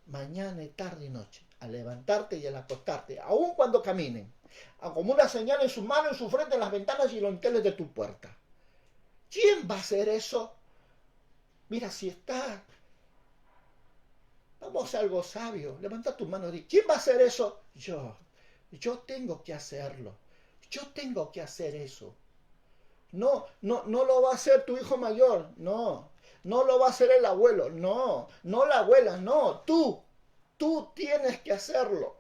mañana y tarde y noche, al levantarte y al acostarte, aun cuando caminen, como una señal en su mano, en su frente, en las ventanas y los dinteles de tu puerta. ¿Quién va a hacer eso? Mira, si está, vamos a hacer algo sabio. Levanta tu mano y di, ¿quién va a hacer eso? Yo tengo que hacerlo. Yo tengo que hacer eso. No lo va a hacer tu hijo mayor, no lo va a hacer el abuelo, no la abuela, no, tú tienes que hacerlo.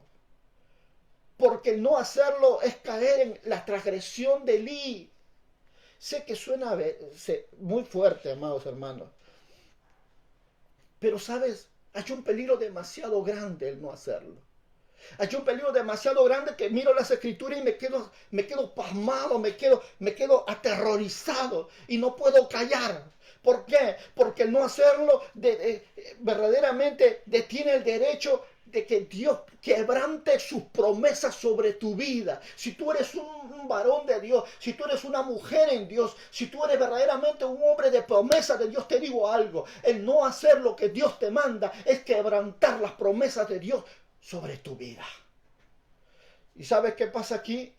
Porque el no hacerlo es caer en la transgresión de Elí. Sé que suena muy fuerte, amados hermanos, pero sabes, hay un peligro demasiado grande el no hacerlo. Hay un peligro demasiado grande que miro las escrituras y me quedo pasmado, me quedo aterrorizado y no puedo callar. ¿Por qué? Porque el no hacerlo verdaderamente detiene el derecho de que Dios quebrante sus promesas sobre tu vida. Si tú eres un varón de Dios, si tú eres una mujer en Dios, si tú eres verdaderamente un hombre de promesas de Dios, te digo algo, el no hacer lo que Dios te manda es quebrantar las promesas de Dios sobre tu vida. ¿Y sabes qué pasa aquí?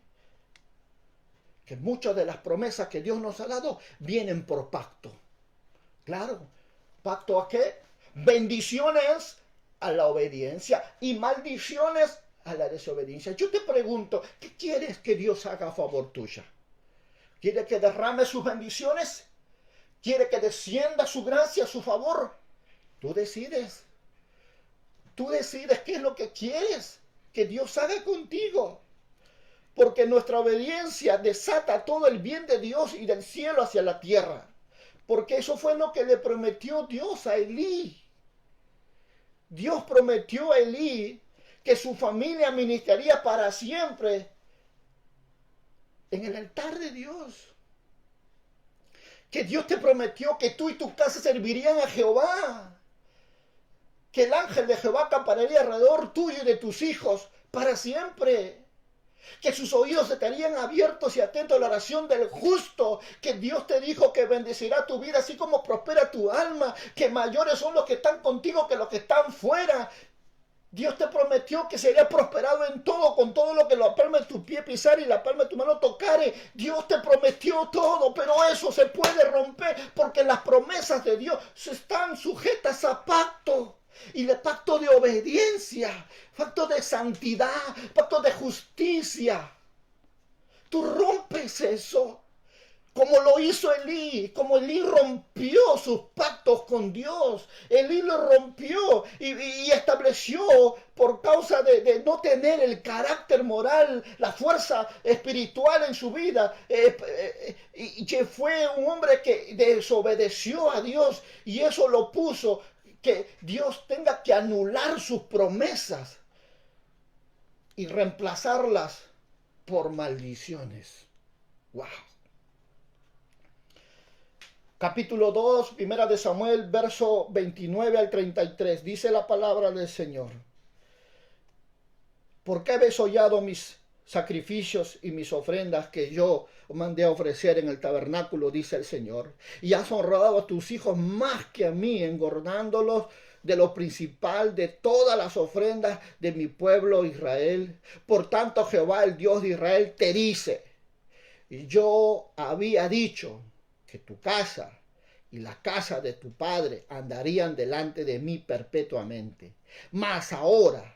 Que muchas de las promesas que Dios nos ha dado vienen por pacto. Claro, ¿pacto a qué? Bendiciones a la obediencia y maldiciones a la desobediencia. Yo te pregunto, ¿qué quieres que Dios haga a favor tuya? ¿Quiere que derrame sus bendiciones? ¿Quiere que descienda su gracia a su favor? Tú decides. Tú decides qué es lo que quieres que Dios haga contigo. Porque nuestra obediencia desata todo el bien de Dios y del cielo hacia la tierra. Porque eso fue lo que le prometió Dios a Elí. Dios prometió a Elí que su familia ministraría para siempre en el altar de Dios. Que Dios te prometió que tú y tu casa servirían a Jehová. Que el ángel de Jehová acamparía alrededor tuyo y de tus hijos para siempre. Que sus oídos estarían abiertos y atentos a la oración del justo. Que Dios te dijo que bendecirá tu vida así como prospera tu alma. Que mayores son los que están contigo que los que están fuera. Dios te prometió que sería prosperado en todo, con todo lo que la palma de tu pie pisar y la palma de tu mano tocare. Dios te prometió todo, pero eso se puede romper porque las promesas de Dios están sujetas a pacto. Y de pacto de obediencia, pacto de santidad, pacto de justicia. Tú rompes eso. Como lo hizo Elí, como Elí rompió sus pactos con Dios. Elí lo rompió y estableció por causa de no tener el carácter moral, la fuerza espiritual en su vida. Y que fue un hombre que desobedeció a Dios y eso lo puso que Dios tenga que anular sus promesas y reemplazarlas por maldiciones. ¡Wow! Capítulo 2, primera de Samuel, verso 29 al 33. Dice la palabra del Señor. ¿Por qué habéis hollado mis sacrificios y mis ofrendas que yo mandé a ofrecer en el tabernáculo? Dice el Señor. Y has honrado a tus hijos más que a mí, engordándolos de lo principal de todas las ofrendas de mi pueblo Israel. Por tanto, Jehová, el Dios de Israel, te dice, y yo había dicho que tu casa y la casa de tu padre andarían delante de mí perpetuamente. Mas ahora,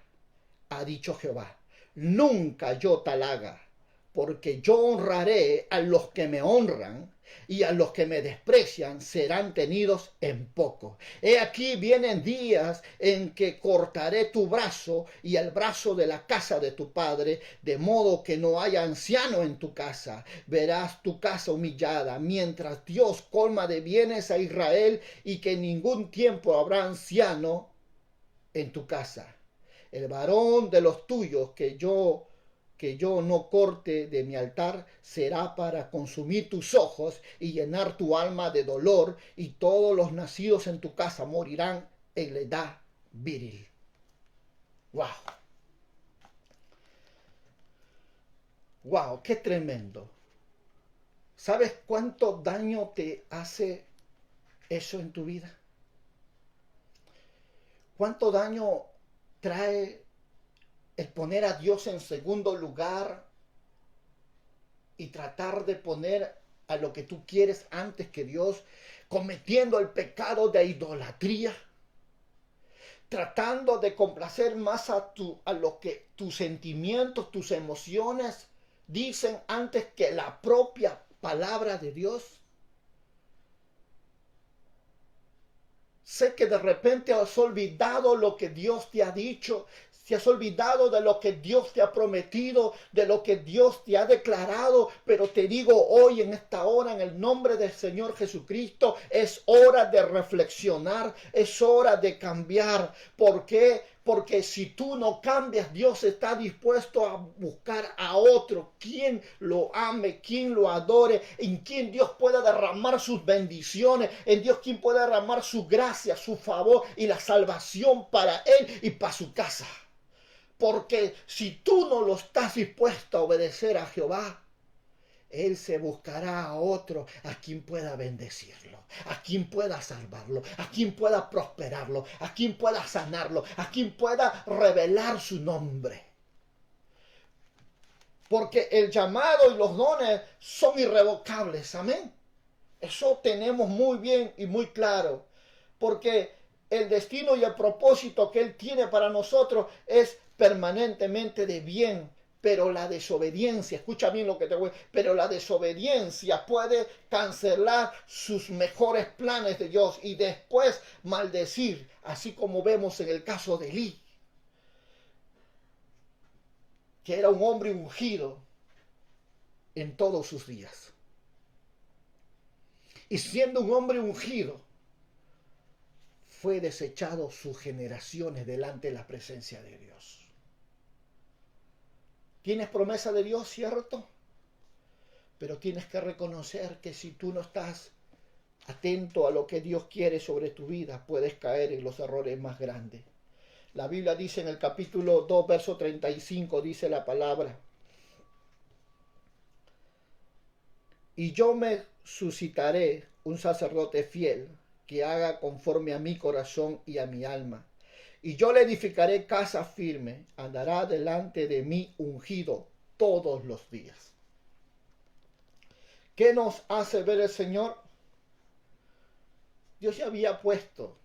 ha dicho Jehová, nunca yo tal haga, porque yo honraré a los que me honran, y a los que me desprecian serán tenidos en poco. He aquí vienen días en que cortaré tu brazo y el brazo de la casa de tu padre, de modo que no haya anciano en tu casa. Verás tu casa humillada, mientras Dios colma de bienes a Israel, y que en ningún tiempo habrá anciano en tu casa. El varón de los tuyos que yo no corte de mi altar será para consumir tus ojos y llenar tu alma de dolor, y todos los nacidos en tu casa morirán en la edad viril. ¡Wow! Wow, qué tremendo. ¿Sabes cuánto daño te hace eso en tu vida? ¿Cuánto daño trae el poner a Dios en segundo lugar y tratar de poner a lo que tú quieres antes que Dios, cometiendo el pecado de idolatría, tratando de complacer más a lo que tus sentimientos, tus emociones dicen antes que la propia palabra de Dios? Sé que de repente has olvidado lo que Dios te ha dicho, te has olvidado de lo que Dios te ha prometido, de lo que Dios te ha declarado, pero te digo hoy en esta hora, en el nombre del Señor Jesucristo, es hora de reflexionar, es hora de cambiar. ¿Por qué? Porque si tú no cambias, Dios está dispuesto a buscar a otro, quien lo ame, quien lo adore, en quien Dios pueda derramar sus bendiciones, en Dios quien pueda derramar su gracia, su favor y la salvación para él y para su casa. Porque si tú no lo estás dispuesto a obedecer a Jehová, Él se buscará a otro a quien pueda bendecirlo, a quien pueda salvarlo, a quien pueda prosperarlo, a quien pueda sanarlo, a quien pueda revelar su nombre. Porque el llamado y los dones son irrevocables, amén. Eso tenemos muy bien y muy claro. Porque el destino y el propósito que Él tiene para nosotros es permanentemente de bien, pero la desobediencia, escucha bien lo que te voy a decir, pero la desobediencia puede cancelar sus mejores planes de Dios y después maldecir, así como vemos en el caso de Elí, que era un hombre ungido en todos sus días. Y siendo un hombre ungido, fue desechado sus generaciones delante de la presencia de Dios. Tienes promesa de Dios, ¿cierto? Pero tienes que reconocer que si tú no estás atento a lo que Dios quiere sobre tu vida, puedes caer en los errores más grandes. La Biblia dice en el capítulo 2, verso 35, dice la palabra: y yo me suscitaré un sacerdote fiel que haga conforme a mi corazón y a mi alma. Y yo le edificaré casa firme, andará delante de mí ungido todos los días. ¿Qué nos hace ver el Señor? Dios ya había puesto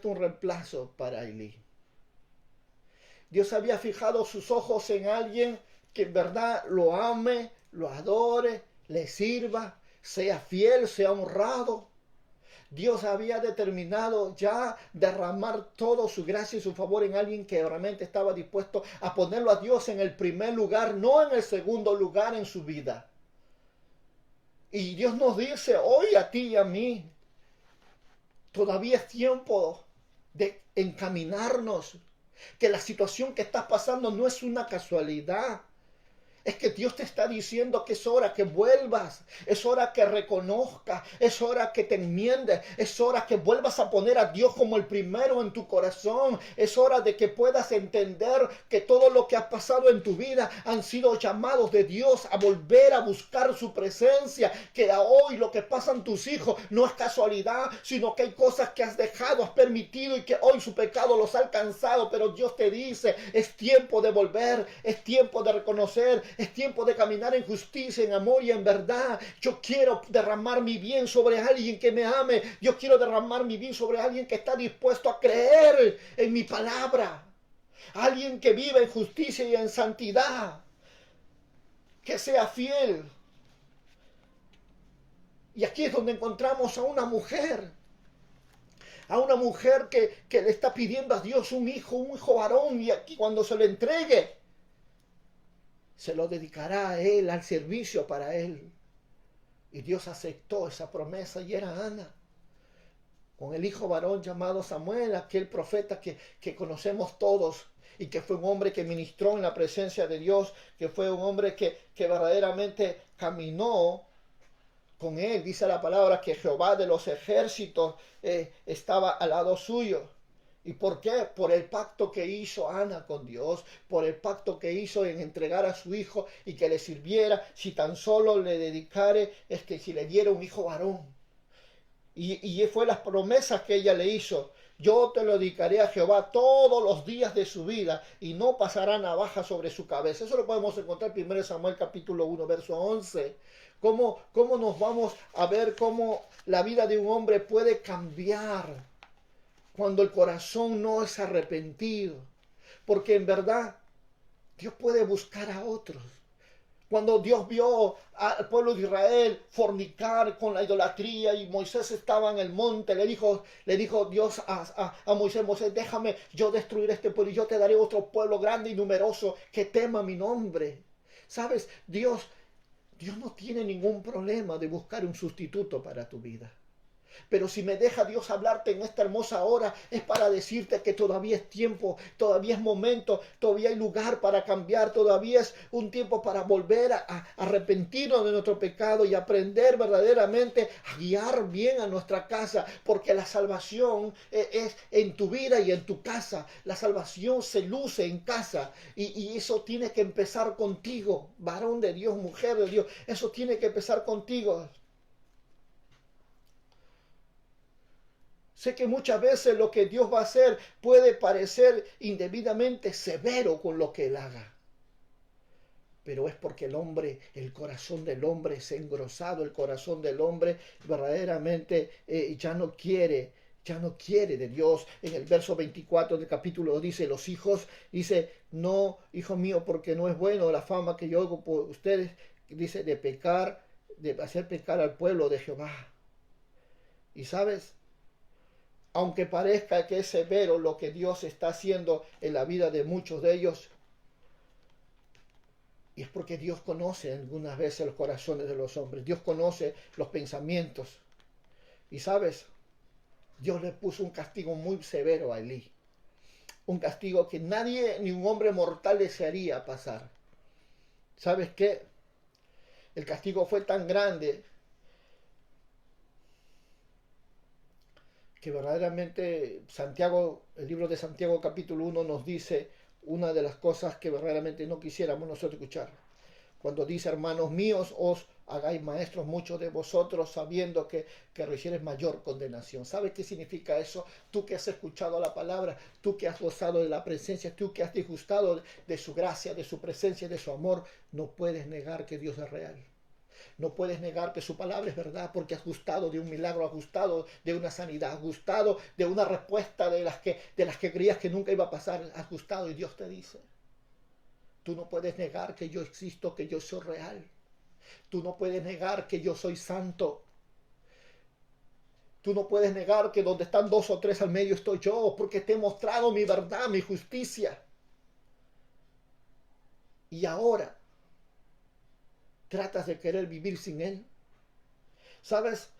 un reemplazo para Elí. Dios había fijado sus ojos en alguien que en verdad lo ame, lo adore, le sirva, sea fiel, sea honrado. Dios había determinado ya derramar toda su gracia y su favor en alguien que realmente estaba dispuesto a ponerlo a Dios en el primer lugar, no en el segundo lugar en su vida. Y Dios nos dice hoy a ti y a mí, todavía es tiempo de encaminarnos, que la situación que estás pasando no es una casualidad. Es que Dios te está diciendo que es hora que vuelvas, es hora que reconozcas, es hora que te enmiendes, es hora que vuelvas a poner a Dios como el primero en tu corazón, es hora de que puedas entender que todo lo que ha pasado en tu vida han sido llamados de Dios a volver a buscar su presencia, que a hoy lo que pasan tus hijos no es casualidad, sino que hay cosas que has dejado, has permitido y que hoy su pecado los ha alcanzado, pero Dios te dice, es tiempo de volver, es tiempo de reconocer, es tiempo de caminar en justicia, en amor y en verdad. Yo quiero derramar mi bien sobre alguien que me ame. Yo quiero derramar mi bien sobre alguien que está dispuesto a creer en mi palabra. Alguien que vive en justicia y en santidad. Que sea fiel. Y aquí es donde encontramos a una mujer. A una mujer que le está pidiendo a Dios un hijo varón. Y aquí cuando se lo entregue, se lo dedicará a él, al servicio para él. Y Dios aceptó esa promesa y era Ana, con el hijo varón llamado Samuel, aquel profeta que conocemos todos y que fue un hombre que ministró en la presencia de Dios, que fue un hombre que verdaderamente caminó con él. Dice la palabra que Jehová de los ejércitos estaba al lado suyo. ¿Y por qué? Por el pacto que hizo Ana con Dios, por el pacto que hizo en entregar a su hijo y que le sirviera, si tan solo le dedicare, es que si le diera un hijo varón. Y fue las promesas que ella le hizo. Yo te lo dedicaré a Jehová todos los días de su vida y no pasará navaja sobre su cabeza. Eso lo podemos encontrar en 1 Samuel capítulo 1, verso 11. ¿Cómo nos vamos a ver cómo la vida de un hombre puede cambiar cuando el corazón no es arrepentido? Porque en verdad Dios puede buscar a otros. Cuando Dios vio al pueblo de Israel fornicar con la idolatría y Moisés estaba en el monte, le dijo Dios a Moisés, Moisés, déjame yo destruir este pueblo y yo te daré otro pueblo grande y numeroso que tema mi nombre. ¿Sabes? Dios no tiene ningún problema de buscar un sustituto para tu vida. Pero si me deja Dios hablarte en esta hermosa hora, es para decirte que todavía es tiempo, todavía es momento, todavía hay lugar para cambiar, todavía es un tiempo para volver a arrepentirnos de nuestro pecado y aprender verdaderamente a guiar bien a nuestra casa, porque la salvación es en tu vida y en tu casa. La salvación se luce en casa y eso tiene que empezar contigo, varón de Dios, mujer de Dios, eso tiene que empezar contigo. Sé que muchas veces lo que Dios va a hacer puede parecer indebidamente severo con lo que Él haga. Pero es porque el corazón del hombre es engrosado, el corazón del hombre verdaderamente ya no quiere de Dios. En el verso 24 del capítulo dice, los hijos, dice, no, hijo mío, porque no es bueno la fama que yo hago por ustedes, dice, de pecar, de hacer pecar al pueblo de Jehová. Y sabes, aunque parezca que es severo lo que Dios está haciendo en la vida de muchos de ellos, y es porque Dios conoce algunas veces los corazones de los hombres, Dios conoce los pensamientos. Y sabes, Dios le puso un castigo muy severo a Elí, un castigo que nadie, ni un hombre mortal desearía pasar. ¿Sabes qué? El castigo fue tan grande que verdaderamente el libro de Santiago capítulo 1 nos dice una de las cosas que verdaderamente no quisiéramos nosotros escuchar. Cuando dice, hermanos míos, os hagáis maestros muchos de vosotros, sabiendo que recibieres mayor condenación. ¿Sabes qué significa eso? Tú que has escuchado la palabra, tú que has gozado de la presencia, tú que has disgustado de su gracia, de su presencia, de su amor, no puedes negar que Dios es real. No puedes negar que su palabra es verdad porque has gustado de un milagro, has gustado de una sanidad, has gustado de una respuesta de las que creías que nunca iba a pasar, has gustado y Dios te dice, tú no puedes negar que yo existo, que yo soy real. Tú no puedes negar que yo soy santo. Tú no puedes negar que donde están 2 o 3 al medio estoy yo, porque te he mostrado mi verdad, mi justicia. Y ahora tratas de querer vivir sin Él. ¿Sabes?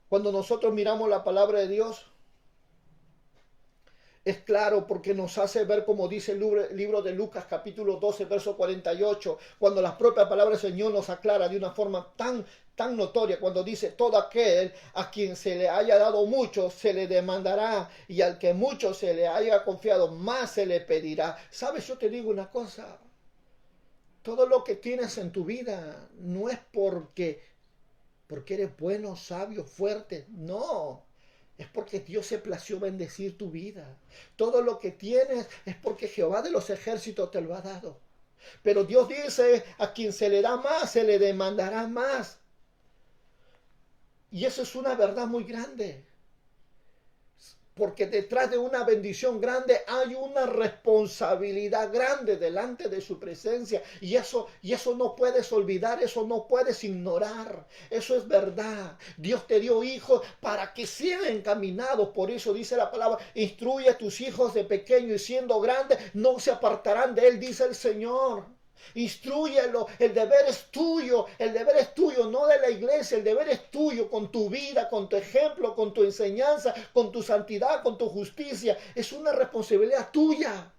Cuando nosotros miramos la palabra de Dios, es claro porque nos hace ver, como dice el libro de Lucas capítulo 12, verso 48, cuando la propia palabra del Señor nos aclara de una forma tan notoria, cuando dice, todo aquel a quien se le haya dado mucho, se le demandará, y al que mucho se le haya confiado, más se le pedirá. ¿Sabes? Yo te digo una cosa, todo lo que tienes en tu vida no es porque eres bueno, sabio, fuerte, no. Es porque Dios se plació bendecir tu vida. Todo lo que tienes es porque Jehová de los ejércitos te lo ha dado. Pero Dios dice, a quien se le da más, se le demandará más. Y eso es una verdad muy grande. Porque detrás de una bendición grande hay una responsabilidad grande delante de su presencia. Y eso no puedes olvidar, eso no puedes ignorar. Eso es verdad. Dios te dio hijos para que sean encaminados. Por eso dice la palabra, instruye a tus hijos de pequeño y siendo grandes, no se apartarán de él, dice el Señor. Instrúyelo, el deber es tuyo, no de la iglesia, el deber es tuyo con tu vida, con tu ejemplo, con tu enseñanza, con tu santidad, con tu justicia, es una responsabilidad tuya.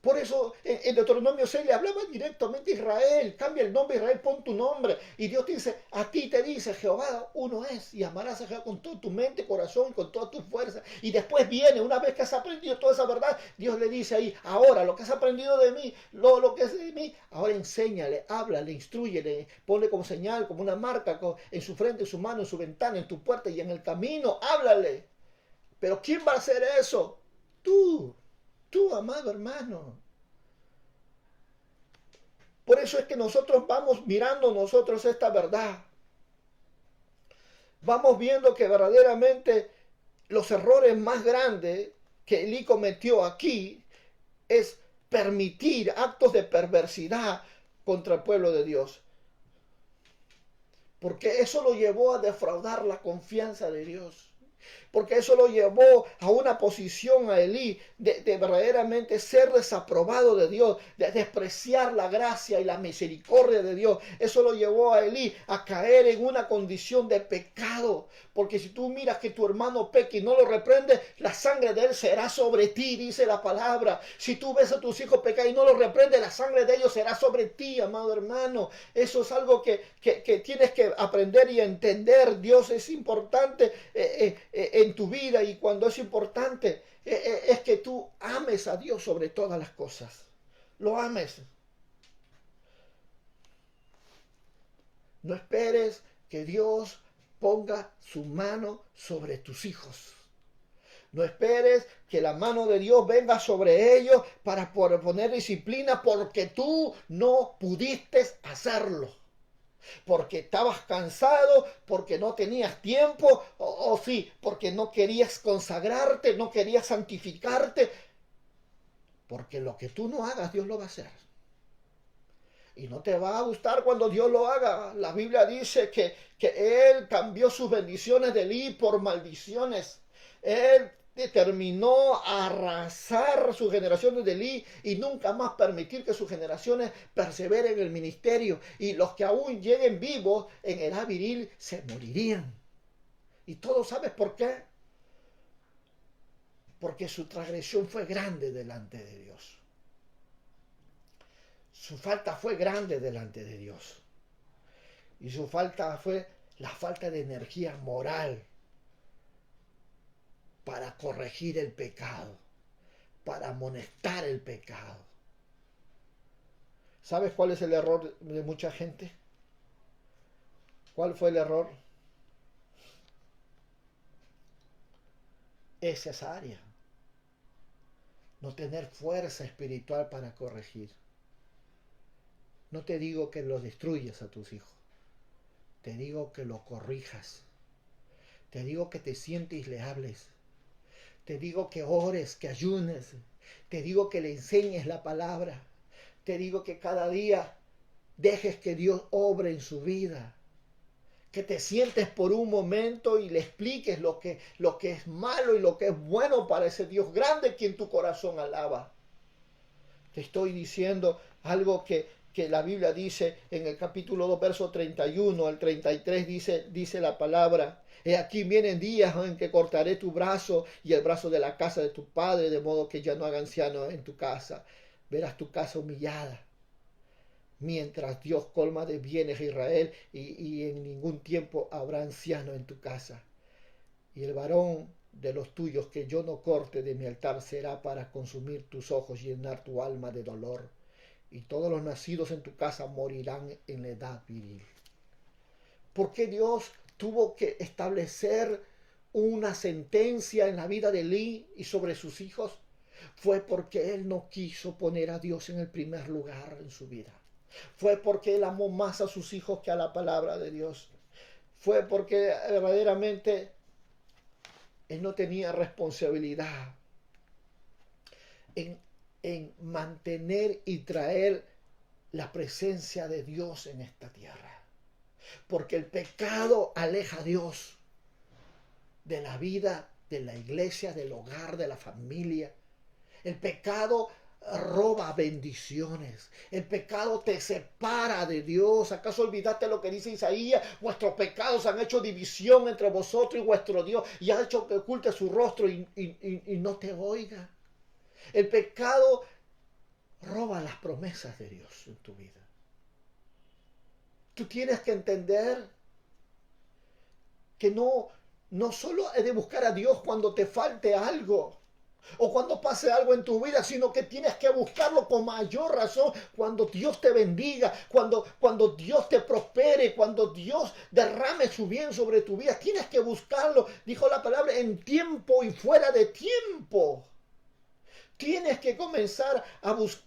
Por eso en Deuteronomio 6 le hablaba directamente a Israel. Cambia el nombre Israel, pon tu nombre. Y Dios te dice, a ti te dice, Jehová uno es. Y amarás a Jehová con toda tu mente, corazón y con toda tu fuerza. Y después viene, una vez que has aprendido toda esa verdad, Dios le dice ahí, ahora lo que has aprendido de mí, lo que es de mí, ahora enséñale, háblale, instrúyele, ponle como señal, como una marca en su frente, en su mano, en su ventana, en tu puerta y en el camino, háblale. Pero ¿quién va a hacer eso? Tú, amado hermano. Por eso es que nosotros vamos mirando nosotros esta verdad. Vamos viendo que verdaderamente los errores más grandes que Elí cometió aquí es permitir actos de perversidad contra el pueblo de Dios. Porque eso lo llevó a defraudar la confianza de Dios. Porque eso lo llevó a una posición a Elí de verdaderamente ser desaprobado de Dios, de despreciar la gracia y la misericordia de Dios. Eso lo llevó a Elí a caer en una condición de pecado. Porque si tú miras que tu hermano peca y no lo reprende, la sangre de él será sobre ti, dice la palabra. Si tú ves a tus hijos pecar y no los reprende, la sangre de ellos será sobre ti, amado hermano. Eso es algo que tienes que aprender y entender. Dios es importante en tu vida, y cuando es importante es que tú ames a Dios sobre todas las cosas. Lo ames. No esperes que Dios ponga su mano sobre tus hijos. No esperes que la mano de Dios venga sobre ellos para poner disciplina porque tú no pudiste hacerlo. Porque estabas cansado, porque no tenías tiempo, o sí, porque no querías consagrarte, no querías santificarte. Porque lo que tú no hagas, Dios lo va a hacer. Y no te va a gustar cuando Dios lo haga. La Biblia dice que Él cambió sus bendiciones de Elí por maldiciones. Él determinó arrasar sus generaciones de Elí y nunca más permitir que sus generaciones perseveren en el ministerio. Y los que aún lleguen vivos en edad viril se morirían. ¿Y todos sabes por qué? Porque su transgresión fue grande delante de Dios. Su falta fue grande delante de Dios. Y su falta fue la falta de energía moral para corregir el pecado, para amonestar el pecado. ¿Sabes cuál es el error de mucha gente? ¿Cuál fue el error? Es esa área. No tener fuerza espiritual para corregir. No te digo que lo destruyas a tus hijos. Te digo que lo corrijas. Te digo que te sientes y le hables. Te digo que ores, que ayunes. Te digo que le enseñes la palabra. Te digo que cada día dejes que Dios obre en su vida. Que te sientes por un momento y le expliques lo que es malo y lo que es bueno para ese Dios grande que en tu corazón alaba. Te estoy diciendo algo que la Biblia dice en el capítulo 2, verso 31 al 33, dice la palabra: he aquí vienen días en que cortaré tu brazo y el brazo de la casa de tu padre, de modo que ya no haga anciano en tu casa. Verás tu casa humillada, mientras Dios colma de bienes a Israel, y en ningún tiempo habrá anciano en tu casa. Y el varón de los tuyos que yo no corte de mi altar será para consumir tus ojos y llenar tu alma de dolor. Y todos los nacidos en tu casa morirán en la edad viril. ¿Por qué Dios tuvo que establecer una sentencia en la vida de Elí y sobre sus hijos? Fue porque él no quiso poner a Dios en el primer lugar en su vida. Fue porque él amó más a sus hijos que a la palabra de Dios. Fue porque verdaderamente él no tenía responsabilidad en mantener y traer la presencia de Dios en esta tierra. Porque el pecado aleja a Dios de la vida, de la iglesia, del hogar, de la familia. El pecado roba bendiciones. El pecado te separa de Dios. ¿Acaso olvidaste lo que dice Isaías? Vuestros pecados han hecho división entre vosotros y vuestro Dios, y ha hecho que oculte su rostro y no te oiga. El pecado roba las promesas de Dios en tu vida. Tú tienes que entender que no solo he de buscar a Dios cuando te falte algo o cuando pase algo en tu vida, sino que tienes que buscarlo con mayor razón cuando Dios te bendiga, cuando Dios te prospere, cuando Dios derrame su bien sobre tu vida. Tienes que buscarlo, dijo la palabra, en tiempo y fuera de tiempo. Tienes que comenzar a buscar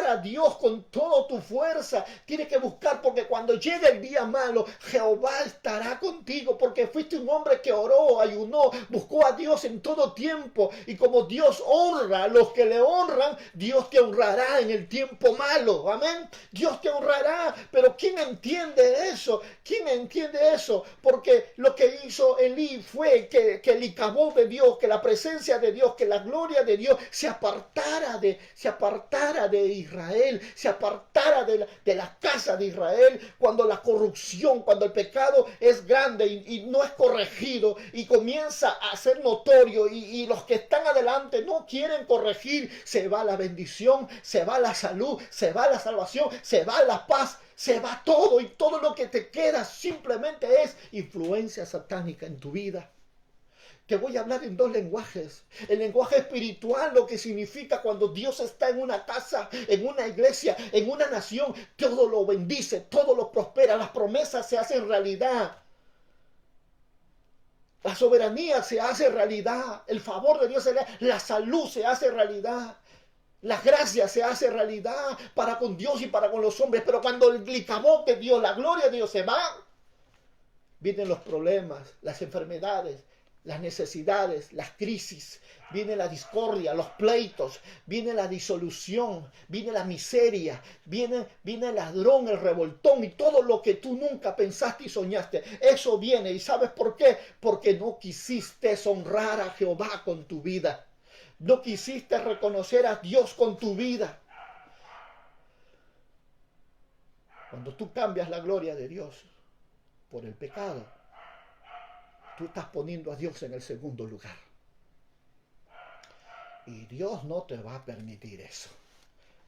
a Dios con toda tu fuerza. Tienes que buscar, porque cuando llegue el día malo, Jehová estará contigo, porque fuiste un hombre que oró, ayunó, buscó a Dios en todo tiempo. Y como Dios honra a los que le honran, Dios te honrará en el tiempo malo. Amén. Dios te honrará. Pero ¿quién entiende eso? ¿Quién entiende eso? Porque lo que hizo Elí fue que el Icabod de Dios, que la presencia de Dios, que la gloria de Dios se apartara de Israel, se apartara de la casa de Israel, cuando la corrupción, cuando el pecado es grande y no es corregido y comienza a ser notorio y los que están adelante no quieren corregir, se va la bendición, se va la salud, se va la salvación, se va la paz, se va todo, y todo lo que te queda simplemente es influencia satánica en tu vida. Te voy a hablar en dos lenguajes. El lenguaje espiritual, lo que significa cuando Dios está en una casa, en una iglesia, en una nación, todo lo bendice, todo lo prospera, las promesas se hacen realidad. La soberanía se hace realidad, el favor de Dios se hace, la salud se hace realidad. La gracia se hace realidad para con Dios y para con los hombres. Pero cuando el Icabod de Dios, la gloria de Dios se va, vienen los problemas, las enfermedades, las necesidades, las crisis, viene la discordia, los pleitos, viene la disolución, viene la miseria, viene el ladrón, el revoltón y todo lo que tú nunca pensaste y soñaste. Eso viene. ¿Y sabes por qué? Porque no quisiste honrar a Jehová con tu vida. No quisiste reconocer a Dios con tu vida. Cuando tú cambias la gloria de Dios por el pecado, tú estás poniendo a Dios en el segundo lugar. Y Dios no te va a permitir eso.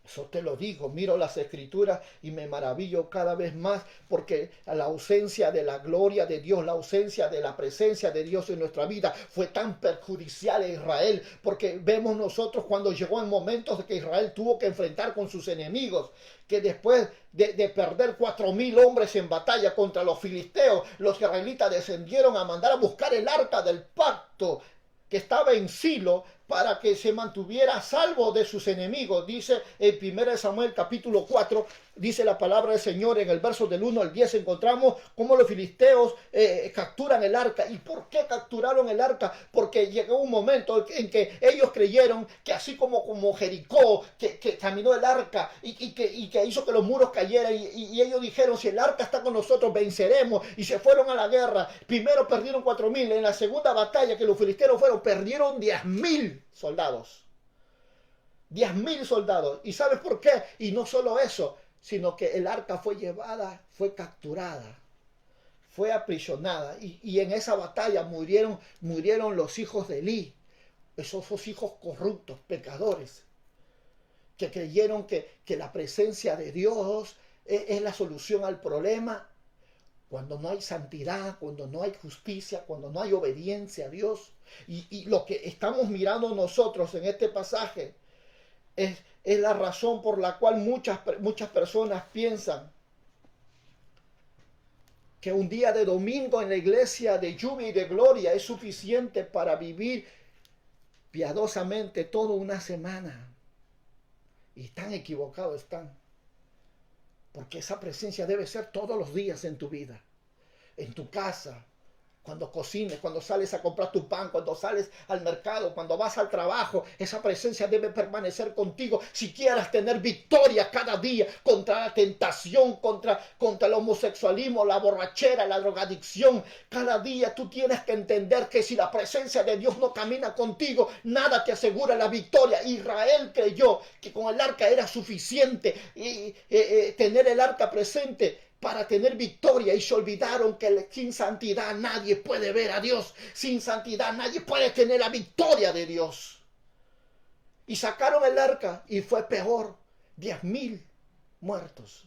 Eso te lo digo, miro las escrituras y me maravillo cada vez más, porque la ausencia de la gloria de Dios, la ausencia de la presencia de Dios en nuestra vida fue tan perjudicial a Israel, porque vemos nosotros cuando llegó en momentos de que Israel tuvo que enfrentar con sus enemigos, que después de perder 4,000 hombres en batalla contra los filisteos, los israelitas descendieron a mandar a buscar el arca del pacto que estaba en Silo, para que se mantuviera a salvo de sus enemigos. Dice en 1 Samuel capítulo 4, dice la palabra del Señor en el verso del 1 al 10, encontramos cómo los filisteos capturan el arca. ¿Y por qué capturaron el arca? Porque llegó un momento en que ellos creyeron que así como Jericó, que caminó el arca y que hizo que los muros cayeran, y ellos dijeron, si el arca está con nosotros, venceremos, y se fueron a la guerra. Primero perdieron 4,000, en la segunda batalla que los filisteos fueron, perdieron 10,000 soldados. 10,000 soldados. ¿Y sabes por qué? Y no solo eso, sino que el arca fue llevada, fue capturada, fue aprisionada. Y en esa batalla murieron los hijos de Elí, esos hijos corruptos, pecadores, que creyeron que la presencia de Dios es la solución al problema. Cuando no hay santidad, cuando no hay justicia, cuando no hay obediencia a Dios. Y lo que estamos mirando nosotros en este pasaje es la razón por la cual muchas personas piensan que un día de domingo en la iglesia de lluvia y de gloria es suficiente para vivir piadosamente toda una semana. Y están equivocados, porque esa presencia debe ser todos los días en tu vida, en tu casa, cuando cocines, cuando sales a comprar tu pan, cuando sales al mercado, cuando vas al trabajo. Esa presencia debe permanecer contigo si quieras tener victoria cada día contra la tentación, contra el homosexualismo, la borrachera, la drogadicción. Cada día tú tienes que entender que si la presencia de Dios no camina contigo, nada te asegura la victoria. Israel creyó que con el arca era suficiente tener el arca presente para tener victoria, y se olvidaron que sin santidad nadie puede ver a Dios. Sin santidad nadie puede tener la victoria de Dios. Y sacaron el arca y fue peor. 10.000 muertos.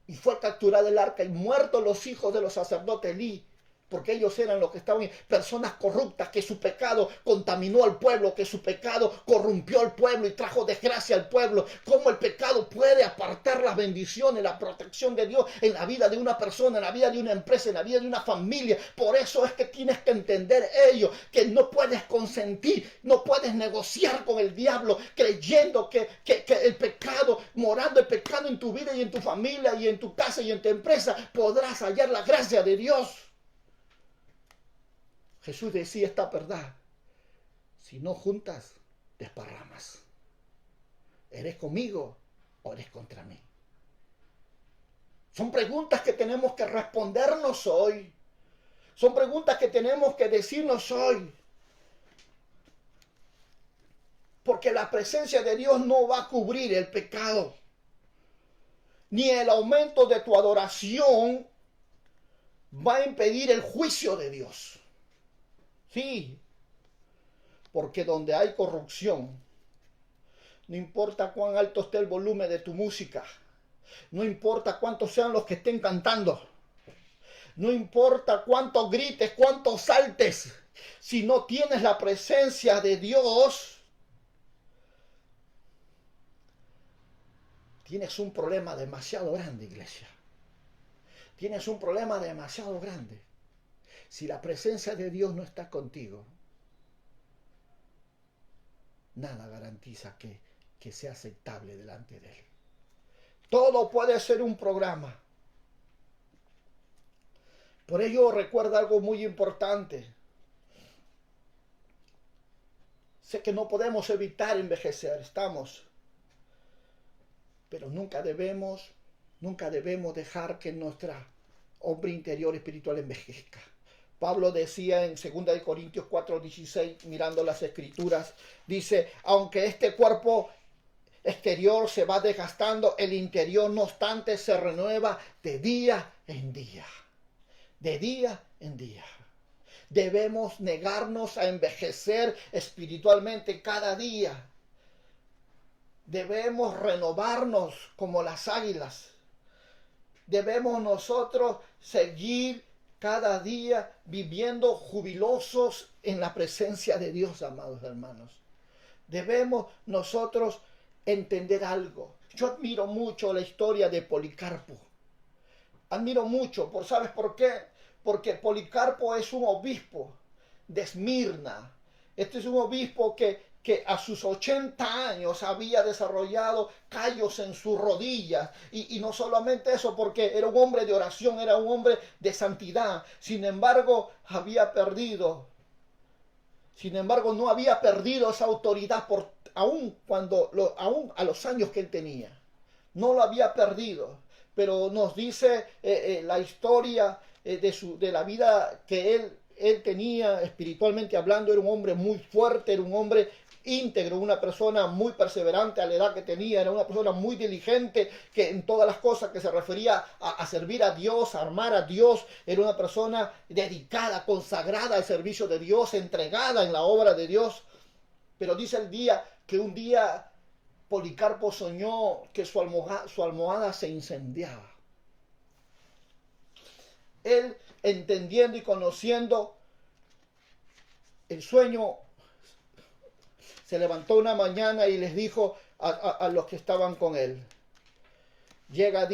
Y fue capturada el arca y muertos los hijos de los sacerdotes Elí, porque ellos eran los que estaban, personas corruptas, que su pecado contaminó al pueblo, que su pecado corrompió al pueblo y trajo desgracia al pueblo. Cómo el pecado puede apartar las bendiciones, la protección de Dios en la vida de una persona, en la vida de una empresa, en la vida de una familia. Por eso es que tienes que entender ello, que no puedes consentir, no puedes negociar con el diablo creyendo que el pecado, morando el pecado en tu vida y en tu familia y en tu casa y en tu empresa, podrás hallar la gracia de Dios. Jesús decía esta verdad: si no juntas, desparramas. ¿Eres conmigo o eres contra mí? Son preguntas que tenemos que respondernos hoy. Son preguntas que tenemos que decirnos hoy. Porque la presencia de Dios no va a cubrir el pecado. Ni el aumento de tu adoración va a impedir el juicio de Dios. Sí, porque donde hay corrupción, no importa cuán alto esté el volumen de tu música, no importa cuántos sean los que estén cantando, no importa cuánto grites, cuánto saltes, si no tienes la presencia de Dios, tienes un problema demasiado grande, iglesia. Tienes un problema demasiado grande. Si la presencia de Dios no está contigo, nada garantiza que sea aceptable delante de Él. Todo puede ser un programa. Por ello recuerda algo muy importante. Sé que no podemos evitar envejecer, pero nunca debemos dejar que nuestra hombre interior espiritual envejezca. Pablo decía en 2 Corintios 4:16, mirando las escrituras, dice: aunque este cuerpo exterior se va desgastando, el interior no obstante se renueva de día en día. De día en día. Debemos negarnos a envejecer espiritualmente cada día. Debemos renovarnos como las águilas. Debemos nosotros seguir cada día viviendo jubilosos en la presencia de Dios, amados hermanos. Debemos nosotros entender algo. Yo admiro mucho la historia de Policarpo. Admiro mucho, ¿sabes por qué? Porque Policarpo es un obispo de Esmirna. Este es un obispo que a sus 80 años había desarrollado callos en sus rodillas. Y no solamente eso, porque era un hombre de oración, era un hombre de santidad. Sin embargo, no había perdido esa autoridad aún a los años que él tenía. No lo había perdido. Pero nos dice la historia de la vida que él tenía espiritualmente hablando. Era un hombre muy fuerte, era un hombre íntegro, una persona muy perseverante a la edad que tenía, era una persona muy diligente, que en todas las cosas que se refería a servir a Dios, a amar a Dios, era una persona dedicada, consagrada al servicio de Dios, entregada en la obra de Dios. Pero dice que un día Policarpo soñó que su almohada se incendiaba. Él, entendiendo y conociendo el sueño, se levantó una mañana y les dijo a los que estaban con él: llega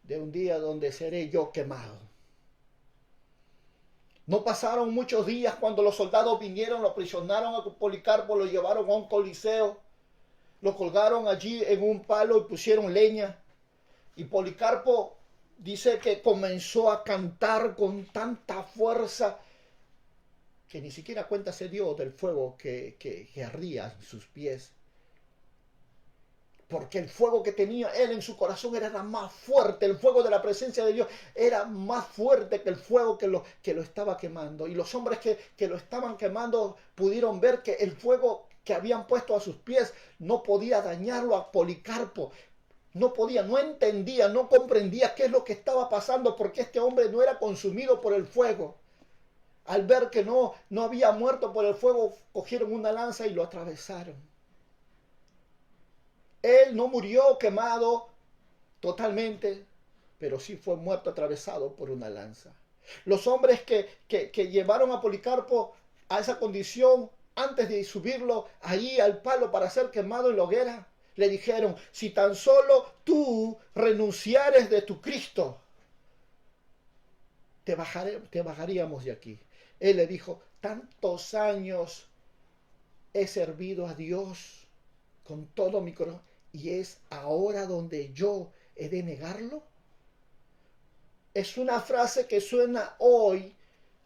un día donde seré yo quemado. No pasaron muchos días cuando los soldados vinieron, lo aprisionaron a Policarpo, lo llevaron a un coliseo, lo colgaron allí en un palo y pusieron leña. Y Policarpo dice que comenzó a cantar con tanta fuerza que ni siquiera cuenta se dio del fuego que ardía en sus pies. Porque el fuego que tenía él en su corazón era más fuerte. El fuego de la presencia de Dios era más fuerte que el fuego que lo estaba quemando. Y los hombres que lo estaban quemando pudieron ver que el fuego que habían puesto a sus pies no podía dañarlo a Policarpo. No entendía, no comprendía qué es lo que estaba pasando, porque este hombre no era consumido por el fuego. Al ver que no había muerto por el fuego, cogieron una lanza y lo atravesaron. Él no murió quemado totalmente, pero sí fue muerto atravesado por una lanza. Los hombres que llevaron a Policarpo a esa condición antes de subirlo ahí al palo para ser quemado en la hoguera, le dijeron, si tan solo tú renunciares de tu Cristo, te bajaríamos de aquí. Él le dijo, tantos años he servido a Dios con todo mi corazón y es ahora donde yo he de negarlo. Es una frase que suena hoy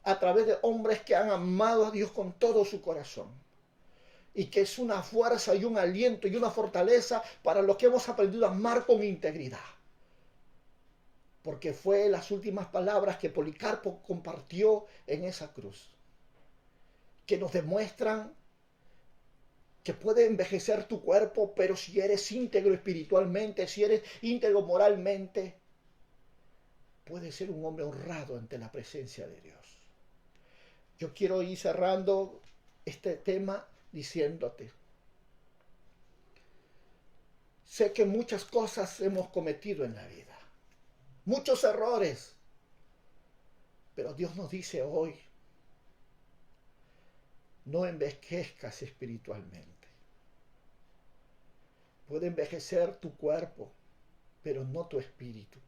a través de hombres que han amado a Dios con todo su corazón. Y que es una fuerza y un aliento y una fortaleza para los que hemos aprendido a amar con integridad. Porque fue las últimas palabras que Policarpo compartió en esa cruz. Que nos demuestran que puede envejecer tu cuerpo, pero si eres íntegro espiritualmente, si eres íntegro moralmente, puedes ser un hombre honrado ante la presencia de Dios. Yo quiero ir cerrando este tema diciéndote, sé que muchas cosas hemos cometido en la vida, muchos errores, pero Dios nos dice hoy, no envejezcas espiritualmente. Puede envejecer tu cuerpo, pero no tu espíritu.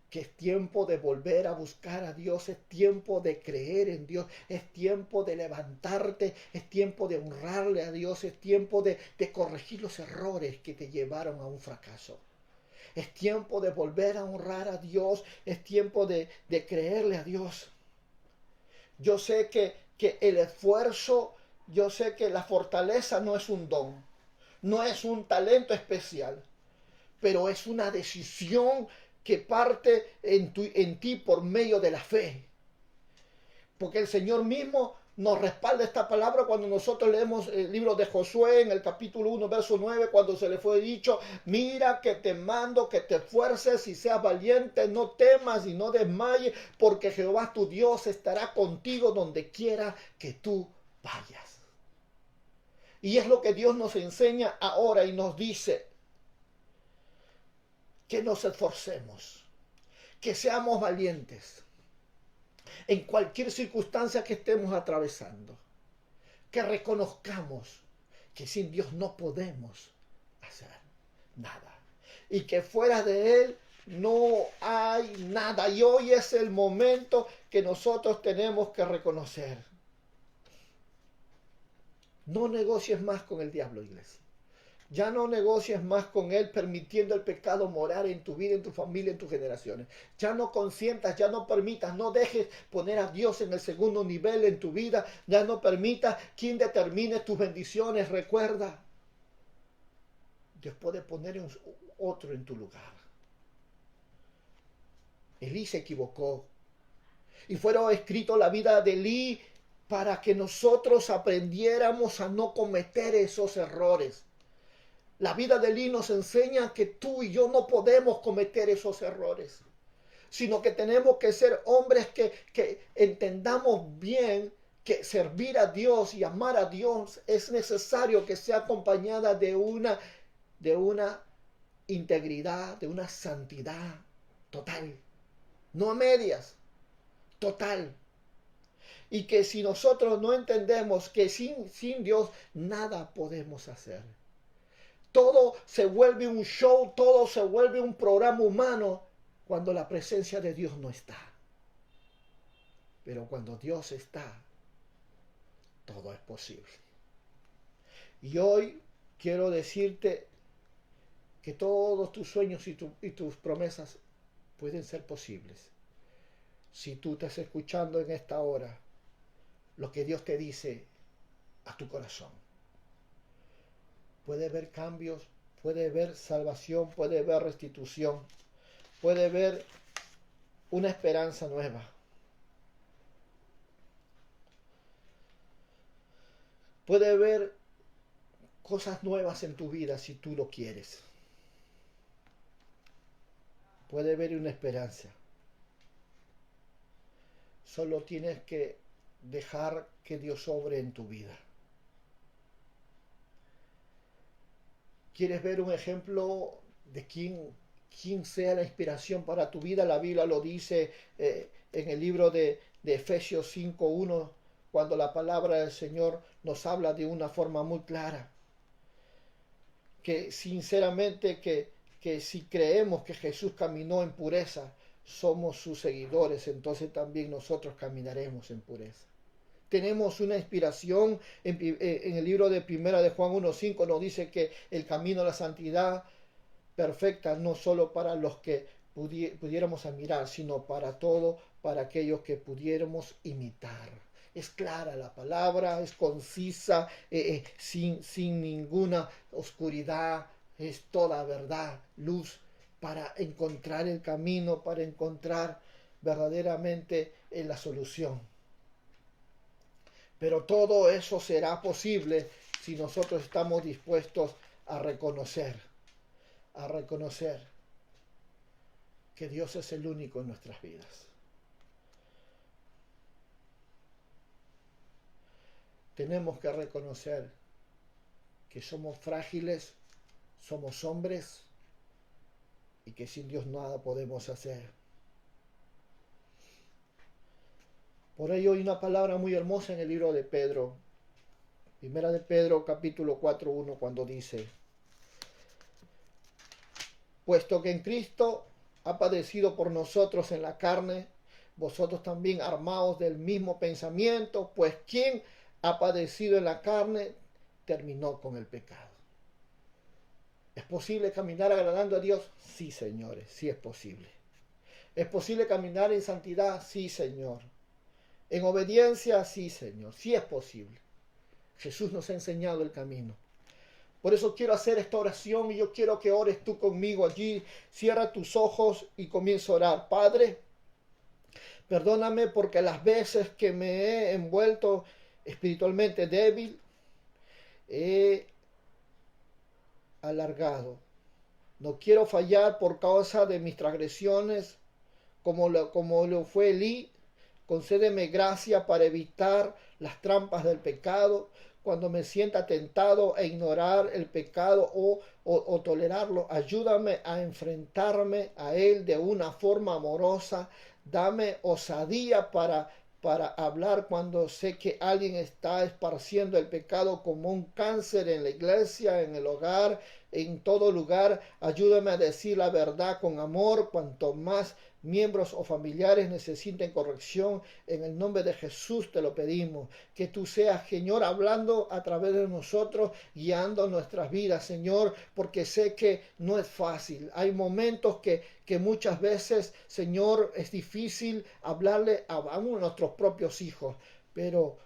Que es tiempo de volver a buscar a Dios, es tiempo de creer en Dios, es tiempo de levantarte, es tiempo de honrarle a Dios, es tiempo de corregir los errores que te llevaron a un fracaso. Es tiempo de volver a honrar a Dios, es tiempo de creerle a Dios. Yo sé que el esfuerzo, yo sé que la fortaleza no es un don, no es un talento especial, pero es una decisión que parte en ti por medio de la fe. Porque el Señor mismo nos respalda esta palabra cuando nosotros leemos el libro de Josué en el capítulo 1, verso 9, cuando se le fue dicho, mira que te mando que te esfuerces y seas valiente, no temas y no desmayes, porque Jehová tu Dios estará contigo donde quiera que tú vayas. Y es lo que Dios nos enseña ahora y nos dice, que nos esforcemos, que seamos valientes en cualquier circunstancia que estemos atravesando, que reconozcamos que sin Dios no podemos hacer nada y que fuera de Él no hay nada. Y hoy es el momento que nosotros tenemos que reconocer. No negocies más con el diablo, iglesia. Ya no negocies más con él permitiendo el pecado morar en tu vida, en tu familia, en tus generaciones. Ya no consientas, ya no permitas, no dejes poner a Dios en el segundo nivel en tu vida. Ya no permitas quien determine tus bendiciones. Recuerda, Dios puede poner otro en tu lugar. Elí se equivocó. Y fueron escritos la vida de Elí para que nosotros aprendiéramos a no cometer esos errores. La vida de Elí nos enseña que tú y yo no podemos cometer esos errores, sino que tenemos que ser hombres que entendamos bien que servir a Dios y amar a Dios es necesario que sea acompañada de una integridad, de una santidad total, no a medias, total. Y que si nosotros no entendemos que sin Dios nada podemos hacer. Todo se vuelve un show, todo se vuelve un programa humano cuando la presencia de Dios no está. Pero cuando Dios está, todo es posible. Y hoy quiero decirte que todos tus sueños y tus promesas pueden ser posibles. Si tú estás escuchando en esta hora lo que Dios te dice a tu corazón. Puede haber cambios, puede haber salvación, puede haber restitución, puede haber una esperanza nueva. Puede haber cosas nuevas en tu vida si tú lo quieres. Puede haber una esperanza. Solo tienes que dejar que Dios obre en tu vida. ¿Quieres ver un ejemplo de quién sea la inspiración para tu vida? La Biblia lo dice en el libro de Efesios 5:1, cuando la palabra del Señor nos habla de una forma muy clara. Que sinceramente que si creemos que Jesús caminó en pureza, somos sus seguidores, entonces también nosotros caminaremos en pureza. Tenemos una inspiración en el libro de Primera de Juan 1:5 nos dice que el camino a la santidad perfecta no solo para los que pudiéramos admirar, sino para todo, para aquellos que pudiéramos imitar. Es clara la palabra, es concisa, sin ninguna oscuridad, es toda verdad, luz, para encontrar el camino, para encontrar verdaderamente la solución. Pero todo eso será posible si nosotros estamos dispuestos a reconocer que Dios es el único en nuestras vidas. Tenemos que reconocer que somos frágiles, somos hombres y que sin Dios nada podemos hacer. Por ello hay una palabra muy hermosa en el libro de Pedro, Primera de Pedro capítulo 4:1, cuando dice: puesto que en Cristo ha padecido por nosotros en la carne, vosotros también armaos del mismo pensamiento, pues quien ha padecido en la carne terminó con el pecado. ¿Es posible caminar agradando a Dios? Sí, señores, sí es posible. ¿Es posible caminar en santidad? Sí, Señor. En obediencia, sí, Señor, sí es posible. Jesús nos ha enseñado el camino. Por eso quiero hacer esta oración y yo quiero que ores tú conmigo allí. Cierra tus ojos y comienza a orar. Padre, perdóname porque las veces que me he envuelto espiritualmente débil, he alargado. No quiero fallar por causa de mis transgresiones, como lo fue Elí. Concédeme gracia para evitar las trampas del pecado cuando me sienta tentado a ignorar el pecado o tolerarlo. Ayúdame a enfrentarme a él de una forma amorosa. Dame osadía para hablar cuando sé que alguien está esparciendo el pecado como un cáncer en la iglesia, en el hogar, en todo lugar. Ayúdame a decir la verdad con amor. Cuanto más miembros o familiares necesiten corrección, en el nombre de Jesús te lo pedimos. Que tú seas, Señor, hablando a través de nosotros, guiando nuestras vidas, Señor, porque sé que no es fácil. Hay momentos que muchas veces, Señor, es difícil hablarle a nuestros propios hijos, pero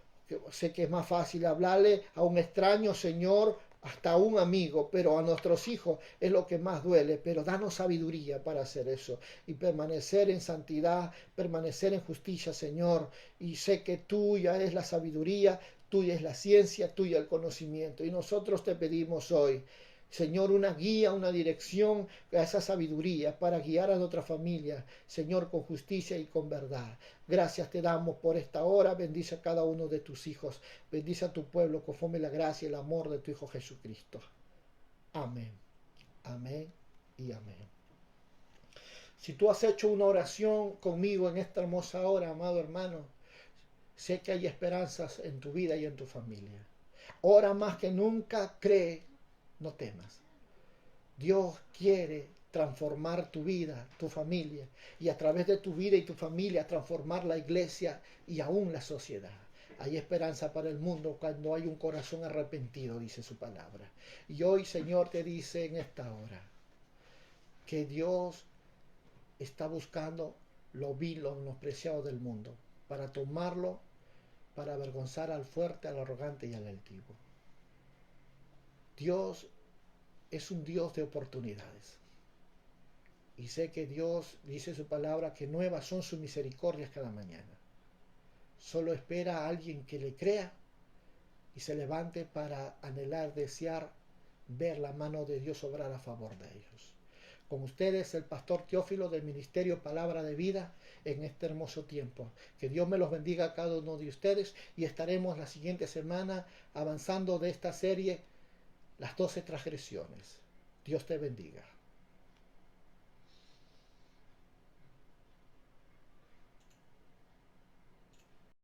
sé que es más fácil hablarle a un extraño, Señor, hasta a un amigo, pero a nuestros hijos es lo que más duele. Pero danos sabiduría para hacer eso y permanecer en santidad, permanecer en justicia, Señor. Y sé que tuya es la sabiduría, tuya es la ciencia, tuya el conocimiento. Y nosotros te pedimos hoy, Señor, una guía, una dirección a esa sabiduría para guiar a nuestra familia, Señor, con justicia y con verdad. Gracias te damos por esta hora. Bendice a cada uno de tus hijos. Bendice a tu pueblo conforme la gracia y el amor de tu Hijo Jesucristo. Amén. Amén y amén. Si tú has hecho una oración conmigo en esta hermosa hora, amado hermano, sé que hay esperanzas en tu vida y en tu familia. Ora más que nunca, cree, no temas. Dios quiere transformar tu vida, tu familia, y a través de tu vida y tu familia transformar la iglesia y aún la sociedad. Hay esperanza para el mundo cuando hay un corazón arrepentido, dice su palabra. Y hoy, Señor, te dice en esta hora que Dios está buscando lo vil, lo menospreciado del mundo, para tomarlo, para avergonzar al fuerte, al arrogante y al altivo. Dios es un Dios de oportunidades. Y sé que Dios dice su palabra que nuevas son sus misericordias cada mañana. Solo espera a alguien que le crea y se levante para anhelar, desear ver la mano de Dios obrar a favor de ellos. Con ustedes, el pastor Teófilo del Ministerio Palabra de Vida en este hermoso tiempo. Que Dios me los bendiga a cada uno de ustedes y estaremos la siguiente semana avanzando de esta serie las 12 transgresiones. Dios te bendiga.